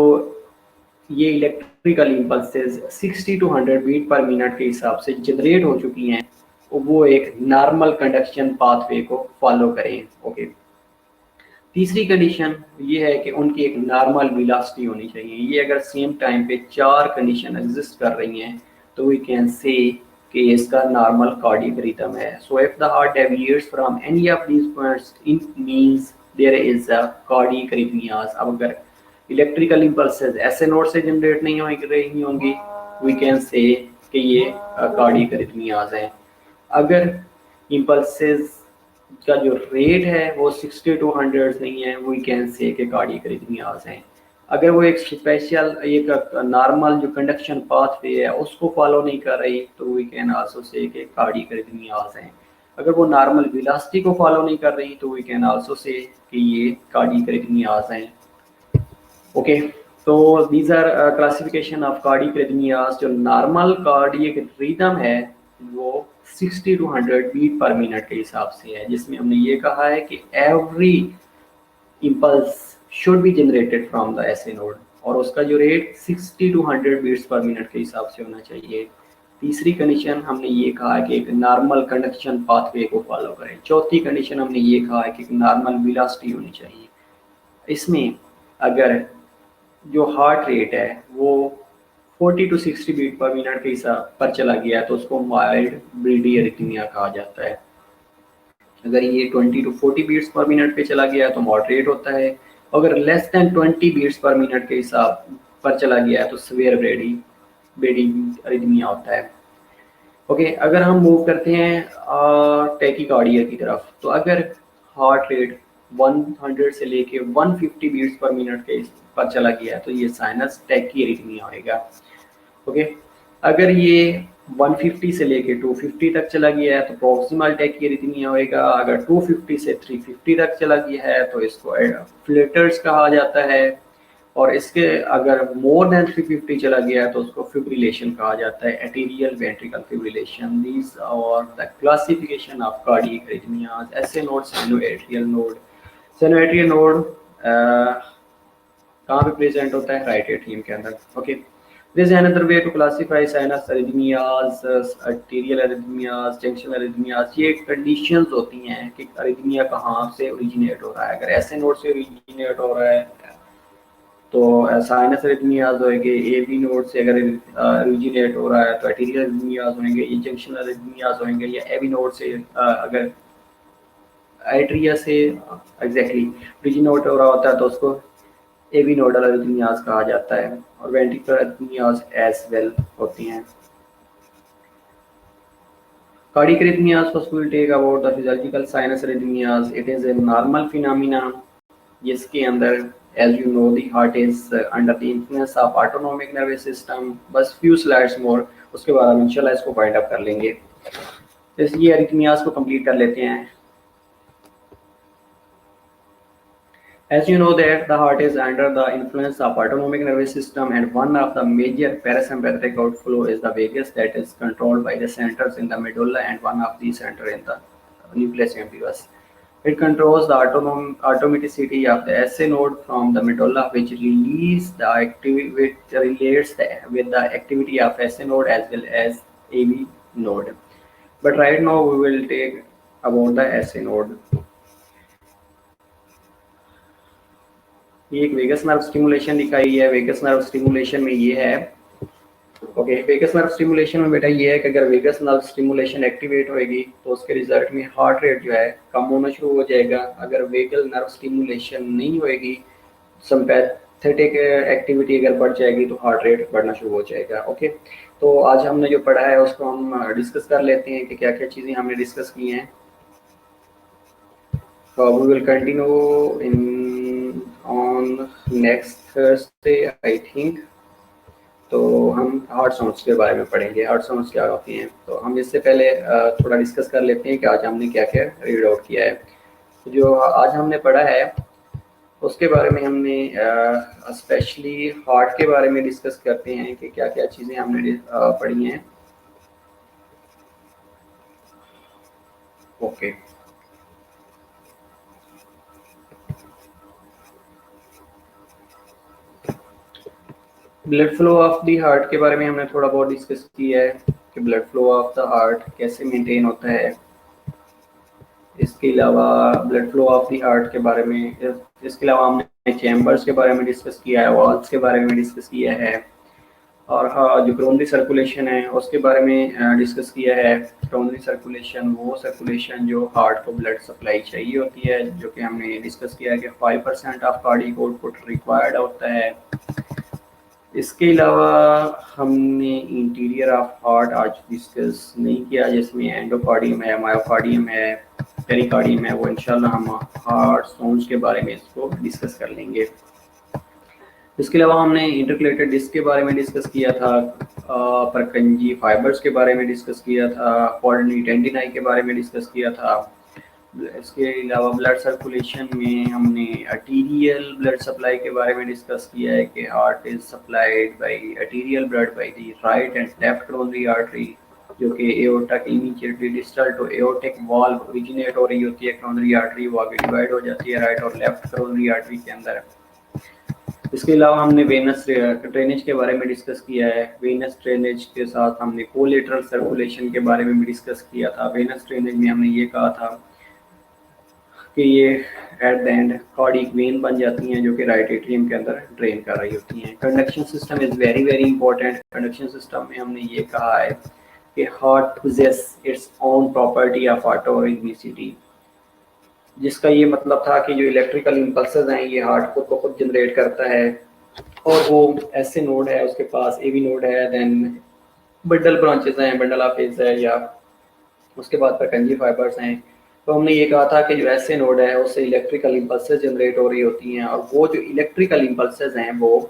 ये electrical impulses 60 to 100 beat per minute के हिसाब से जनरेट हो चुकी हैं वो एक नॉर्मल कंडक्शन पाथवे को फॉलो करें। ओके, तीसरी कंडीशन ये है कि उनकी एक नॉर्मल वेलोसिटी होनी चाहिए। ये अगर सेम टाइम पे चार कंडीशन एग्जिस्ट कर रही हैं तो वी कैन से कि इसका नॉर्मल कार्डियक रिदम है। So if the heart deviates from any of these points it means there is a cardiac arrhythmias. अब अगर इलेक्ट्रिकल इम्पल्सेस ऐसे नोड से जनरेट नहीं हो रही होंगी वी कैन से कि ये कार्डियक अरिथमियाज हैं। अगर इम्पल्सेस का जो रेट है वो 60 to 100 नहीं है वी कैन से कि कार्डियक अरिथमियाज हैं। अगर वो एक स्पेशल एक नॉर्मल जो कंडक्शन पाथवे है उसको फॉलो नहीं कर रही तो वी कैन आल्सो से कि कार्डियक अरिथमियाज हैं। अगर वो नॉर्मल वेलोसिटी को फॉलो नहीं कर रही तो वी कैन आल्सो से कि ये कार्डियक अरिथमियाज हैं। ओके, तो these are classification of cardiac arrhythmias. जो नॉर्मल कार्डियक रिदम है वो 60 to 100 बीट पर मिनट के हिसाब से है, जिसमें हमने ये कहा है कि every impulse should be generated from the SA node, और उसका जो rate 60 to 100 beats per minute के हिसाब से होना चाहिए। तीसरी कंडीशन हमने ये कहा कि एक नॉर्मल कंडक्शन पाथवे को फॉलो करें। चौथी कंडीशन हमने ये कहा है कि एक नॉर्मल वेलोसिटी होनी चाहिए। इसमें अगर जो हार्ट रेट है वो 40 to 60 बीट पर मिनट के हिसाब पर चला गया तो उसको माइल्ड ब्रीडी एरिथमिया कहा जाता है। अगर ये 20 to 40 बीट्स पर मिनट पे चला गया तो मॉडरेट होता है। अगर less than 20 beats per minute के हिसाब पर चला गया है तो सवेयर ब्रेडी ब्रेडी एरिथमिया होता है। ओके, अगर हम मूव करते हैं टैकीकार्डिया की तरफ, तो अगर हार्ट रेट 100 से लेके 150 बीट्स पर मिनट के पर चला गया है तो ये साइनस टैकी एरिथमिया होएगा। ओके, अगर ये 150 से लेके 250 तक चला गया है तो प्रॉक्सिमल टैकी एरिथमिया होएगा। अगर 250 से 350 तक चला गया है तो इसको फ्लिटर्स कहा जाता है। और इसके अगर मोर देन 350 चला गया है तो उसको फिब्रिलेशन कहा जाता है, एटीरियल वेंट्रिकल फिब्रिलेशन। दीज और the classification of cardiac arrhythmias. SA node, sinoatrial node. Sinoatrial node कहाँ पे प्रेजेंट होता है? राइट एट्रियम के अंदर। Okay, this is another way to classify sinus arrhythmias, arterial arrhythmias, junction arrhythmias. ये conditions होती हैं कि अरिथमिया कहाँ से ओरिजिनेट हो रहा है। अगर एसए नोड से ओरिजिनेट हो रहा है तो साइनस अरिथमियाज होंगे। एबी नोड से अगर ओरिजिनेट हो रहा है तो आर्टेरियल अरिथमियाज होंगे, ये जंक्शन अरिथमियाज होंगे। या एबी नोड से अगर एट्रिया से एग्जैक्टली ओरिजिनेट हो रहा होता है तो उसको एबी नोडल अरिथमियाज कहा जाता है। और वेंट्रिकुलर अरिथमियाज एज वेल होती हैं। Cardiac arrhythmias, first we will take about the physiological sinus arrhythmias. It is a normal phenomena जिसके अंदर as you know the heart is under the influence of autonomic nervous system। बस few slides more, उसके बाद हम इंशाल्लाह इसको find up कर लेंगे। ये arrhythmias को कंप्लीट कर लेते हैं। As you know that the heart is under the influence of autonomic nervous system, and one of the major parasympathetic outflow is the vagus that is controlled by the centers in the medulla and one of the center in the nucleus nucleus. It controls the automaticity of the SA node from the medulla, which relates with the activity of SA node as well as AV node. But right now we will take about the SA node. ये एक vagus nerve stimulation दिखाई है। Vagus nerve stimulation में ये है, okay, vagus nerve stimulation में बेटा ये है कि अगर वेगस नर्व स्टिमुलेशन एक्टिवेट होएगी तो उसके रिजल्ट में हार्ट रेट जो है कम होना शुरू हो जाएगा। अगर वेगस नर्व स्टिमुलेशन नहीं होएगी, सिंपैथेटिक एक्टिविटी अगर बढ़ जाएगी तो हार्ट रेट बढ़ना शुरू हो जाएगा। ओके, तो आज हमने जो पढ़ा है उसको हम डिस्कस कर लेते हैं कि क्या क्या चीज़ें हमने डिस्कस की हैं। We will continue in on next Thursday I think। तो हम हार्ट साउंड्स के बारे में पढ़ेंगे। हार्ट साउंड्स क्या होती हैं, तो हम इससे पहले थोड़ा डिस्कस कर लेते हैं कि आज हमने क्या क्या रीड आउट किया है। जो आज हमने पढ़ा है उसके बारे में हमने स्पेशली हार्ट के बारे में डिस्कस करते हैं कि क्या क्या चीज़ें हमने पढ़ी हैं। Okay, blood flow of the heart के बारे में हमने थोड़ा बहुत डिस्कस किया है कि blood flow of the heart कैसे मेंटेन होता है। इसके अलावा blood flow of the heart के बारे में, इसके अलावा हमने चैम्बर्स के बारे में डिस्कस किया है, वॉल्स के बारे में डिस्कस किया है, और हाँ जो कोरोनरी सर्कुलेशन है उसके बारे में डिस्कस किया है। कोरोनरी सर्कुलेशन वो सर्कुलेशन जो हार्ट को ब्लड सप्लाई चाहिए होती है, जो कि हमने डिस्कस किया है कि 5% ऑफ कार्डियक आउटपुट रिक्वायर्ड होता है। इसके अलावा हमने इंटीरियर ऑफ हार्ट आज डिस्कस नहीं किया, जिसमें एंडोकार्डियम है, मायोकार्डियम है, पेरिकार्डियम है। वो इंशाल्लाह हम हार्ट साउंड्स के बारे में इसको डिस्कस कर लेंगे। इसके अलावा हमने इंटरकलेटेड डिस्क के बारे में डिस्कस किया था, परकंजी फाइबर्स के बारे में डिस्कस किया था, पॉलिनी टेंडिनाई के बारे में डिस्कस किया था। इसके अलावा ब्लड सर्कुलेशन में हमने आर्टीरियल ब्लड सप्लाई के बारे में डिस्कस किया है कि heart is supplied by arterial blood by the right and left coronary artery, जो कि एओर्टा के immediately distal to aortic valve originate हो रही होती है। कोरोनरी आर्टरी वो आगे डिवाइड हो जाती है राइट और लेफ्ट कोरोनरी आर्टरी के अंदर। इसके अलावा हमने वेनस ड्रेनेज के बारे में डिस्कस किया है। वेनस ड्रेनेज के साथ हमने कोलेटरल सर्कुलेशन के बारे में भी डिस्कस किया था। वेनस ड्रेनेज में हमने ये कहा था कि ये eight the and cardiac vein बन जाती हैं जो कि राइट एट्रियम के अंदर ड्रेन कर रही होती हैं। Conduction system is very very important. Conduction system में हमने ये कहा है कि heart possesses its own property of autorhythmicity, जिसका ये मतलब था कि जो इलेक्ट्रिकल इम्पल्सेस हैं ये हार्ट खुद को खुद जनरेट करता है, और वो ऐसे नोड है उसके पास, ए वी नोड है, देन बंडल ब्रांचेस हैं, बंडल ऑफ फेज है, या उसके बाद परकंजी फाइबर्स हैं। तो हमने ये कहा था कि जो ऐसे नोड है उससे इलेक्ट्रिकल इम्पल्सेस जनरेट हो रही होती हैं, और वो जो इलेक्ट्रिकल इम्पल्सेस हैं वो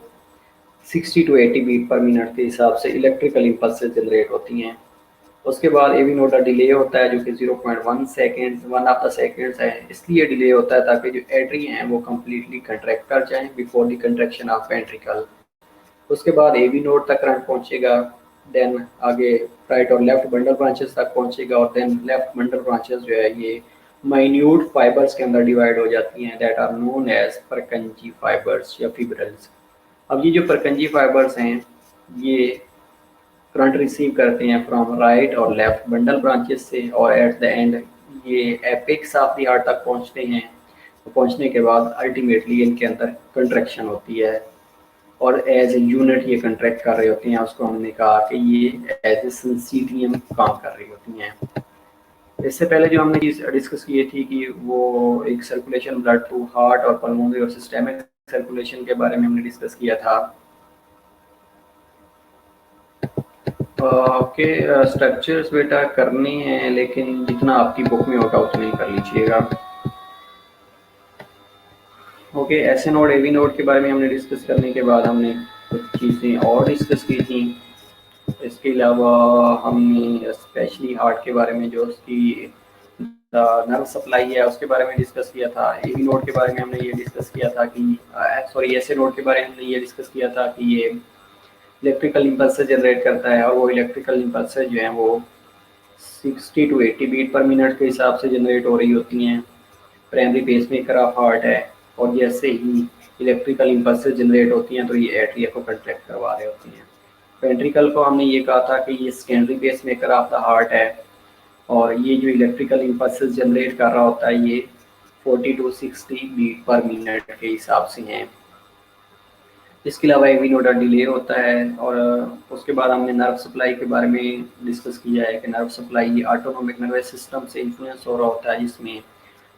60 to 80 बीट पर मिनट के हिसाब से इलेक्ट्रिकल इम्पल्सेस जनरेट होती हैं। उसके बाद एवी नोडा डिले होता है जो कि 0.1 सेकेंड 1 ऑफ द सेकेंड्स है। इसलिए डिले होता है ताकि जो एट्री हैं वो कम्प्लीटली कंट्रैक्ट कर जाएं before the contraction of ventricle. उसके बाद एवी नोड तक करंट पहुंचेगा, देन आगे राइट और लेफ्ट बंडल ब्रांचेस तक पहुंचेगा, और देन लेफ्ट बंडल ब्रांचेस जो है ये माइन्यूट फाइबर्स के अंदर डिवाइड हो जाती हैं, that are known as Purkinje fibres या फिब्रिल्स। अब ये जो परकंजी फाइबर्स हैं ये करंट रिसीव करते हैं फ्रॉम राइट और लेफ्ट बंडल ब्रांचेस से, और एट द एंड ये एपेक्स ऑफ द हार्ट तक पहुंचते हैं। तो पहुंचने के बाद अल्टीमेटली इनके अंदर कंट्रैक्शन होती है, और एज ए यूनिट ये कंट्रैक्ट कर रहे होते हैं। उसको हमने कहा कि ये एज ए सिंसीटियम काम कर रही होती हैं। इससे पहले जो हमने डिस्कस की थी कि वो एक सर्कुलेशन ब्लड थ्रू हार्ट और पल्मोनरी और सिस्टेमिक सर्कुलेशन के बारे में हमने डिस्कस किया था। ओके, स्ट्रक्चर्स बेटा करनी है, लेकिन जितना आपकी बुक में होगा उतना ही कर लीजिएगा। ओके, ऐसे नोड एवी नोड के बारे में हमने डिस्कस करने के बाद हमने कुछ चीज़ें और डिस्कस की थी। इसके अलावा हमने स्पेशली हार्ट के बारे में, जो उसकी नर्व सप्लाई है उसके बारे में डिस्कस किया था। एवी नोड के बारे में हमने ये डिस्कस किया था कि सॉरी ऐसे नोड के बारे में हमने ये डिस्कस किया था कि ये इलेक्ट्रिकल इम्पल्सेस जनरेट करता है, और वो इलेक्ट्रिकल इम्पल्सेस जो हैं वो 60 to 80 बीट पर मिनट के हिसाब से जनरेट हो रही होती हैं। प्राइमरी पेसमेकर ऑफ हार्ट है, और जैसे ही इलेक्ट्रिकल इम्पल्सेस जनरेट होती हैं तो ये एट्रिया को कंट्रैक्ट करवा रही होती हैं। वेंट्रिकल को हमने ये कहा था कि ये secondary pacemaker of the heart है, और ये जो इलेक्ट्रिकल इम्पल्सेस जनरेट कर रहा होता है ये 40 to 60 बीट पर मिनट के हिसाब से हैं। इसके अलावा एवी नोडा डिले होता है, और उसके बाद हमने नर्व सप्लाई के बारे में डिस्कस किया है कि nerve supply autonomic nervous system से इन्फ्लुएंस हो रहा होता है, जिसमें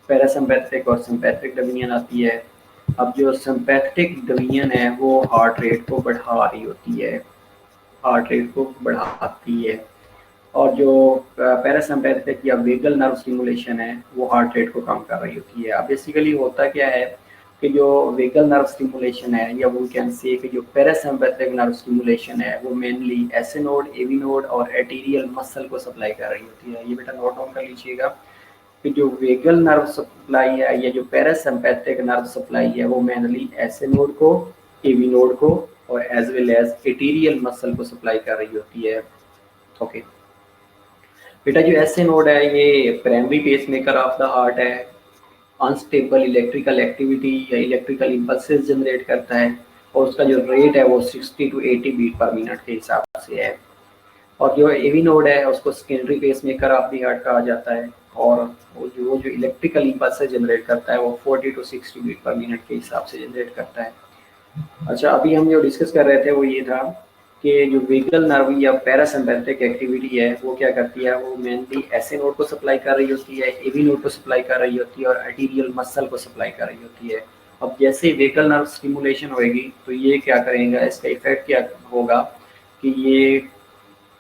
पैरासिम्पैथिक और सिम्पैथिक डिवीजन आती है। अब जो सिम्पैथिक डिवीजन है वो हार्ट रेट को बढ़ा रही होती है, हार्ट रेट को बढ़ाती है, और जो पैरासिम्पैथिक या वेगल नर्व स्टिमुलेशन है वो हार्ट रेट को कम कर रही होती है। अब बेसिकली होता क्या है कि जो वेगल नर्व स्टिमुलेशन है, या वो कैन से कि जो पैरासिम्पैथिक नर्व स्टिमुलेशन है वो mainly SA node, AV node और एटीरियल मसल को सप्लाई कर रही होती है। ये बेटा नोट डाउन कर लीजिएगा कि जो वेगल नर्व सप्लाई है या जो पैरासिम्पैथिक नर्व सप्लाई है वो मेनली एसे नोड को, एवी नोड को और एज वेल एज एटीरियल मसल को सप्लाई कर रही होती है। ओके बेटा, जो एसे नोड है ये primary pacemaker of the heart है, अनस्टेबल इलेक्ट्रिकल एक्टिविटी या इलेक्ट्रिकल इम्पल्सेस जनरेट करता है, और उसका जो रेट है वो 60 to 80 बीट पर मिनट के हिसाब से है। और जो एवी नोड है उसको secondary pacemaker of the heart कहा जाता है, और वो जो इलेक्ट्रिकल इम्पल्सेस जनरेट करता है वो 40 to 60 बीट पर मिनट के हिसाब से जनरेट करता है। अच्छा, अभी हम जो डिस्कस कर रहे थे वो ये था कि जो वेगल नर्व या पैरासिम्पैथिक एक्टिविटी है वो क्या करती है, वो मेनली एसे नोड को सप्लाई कर रही होती है, एवी नोड को सप्लाई कर रही होती है, और आर्टीरियल मसल को सप्लाई कर रही होती है। अब जैसे ही वेगल नर्व स्टिमुलेशन होएगी तो ये क्या करेगा, इसका इफेक्ट क्या होगा कि ये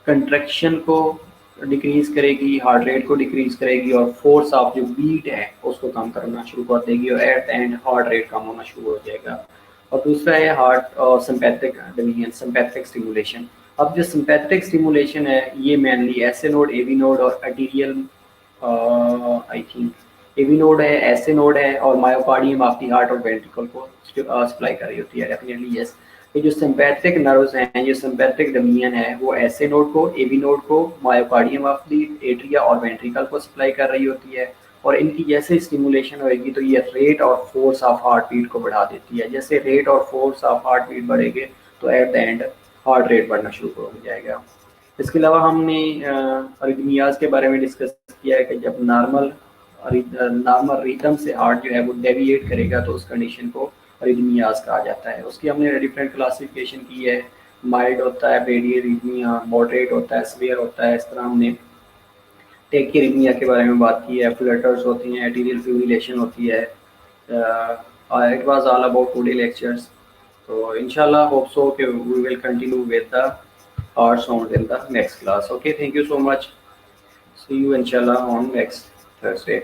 कंट्रैक्शन को डिक्रीज करेगी, हार्ट रेट को डिक्रीज करेगी, और फोर्स ऑफ जो बीट है उसको कम करना शुरू कर देगी, और at the end heart rate कम होना शुरू हो जाएगा। और दूसरा है हार्ट और सिम्पैथिक डिवीजन, सिम्पैथिक स्टिमुलेशन। अब जो सिम्पैथिक स्टिमुलेशन है ये mainly SA node, AV node और arterial I think AV node है, एसे नोड है, और मायोकार्डियम ऑफ द हार्ट और वेंट्रिकल को सप्लाई कर रही होती है। डेफिनेटली यस, ये जो सिम्पैथिक नर्व्स हैं, ये सिम्पैथिक डिवीजन है वो एसे नोड को, एवी नोड को, मायोकार्डियम ऑफ द एट्रिया और वेंट्रिकल को सप्लाई कर रही होती है, और इनकी जैसे स्टिमुलेशन होएगी तो ये रेट और फोर्स ऑफ हार्ट बीट को बढ़ा देती है। जैसे रेट और फोर्स ऑफ हार्ट बीट बढ़ेंगे तो eight the end heart rate बढ़ना शुरू हो जाएगा। इसके अलावा हमने अरिथमियाज के बारे में डिस्कस किया है कि जब नॉर्मल रिदम से हार्ट जो है वो डेविएट करेगा तो उस कंडीशन को अरिथमियाज कहा जाता है। उसकी हमने डिफरेंट क्लासिफिकेशन की है, माइल्ड होता है रेडियोरिथमिया, मॉडरेट होता है, सीवियर होता है। इस तरह हमने टेकिरिथमिया के बारे में बात की है, फ्लटर्स होती हैं, एटीरियल फिब्रिलेशन होती है। It was all about today lectures. तो इंशाल्लाह होप सो कि we will continue with the heart sound in the next class. Okay, thank you so much. See you inshallah on next Thursday.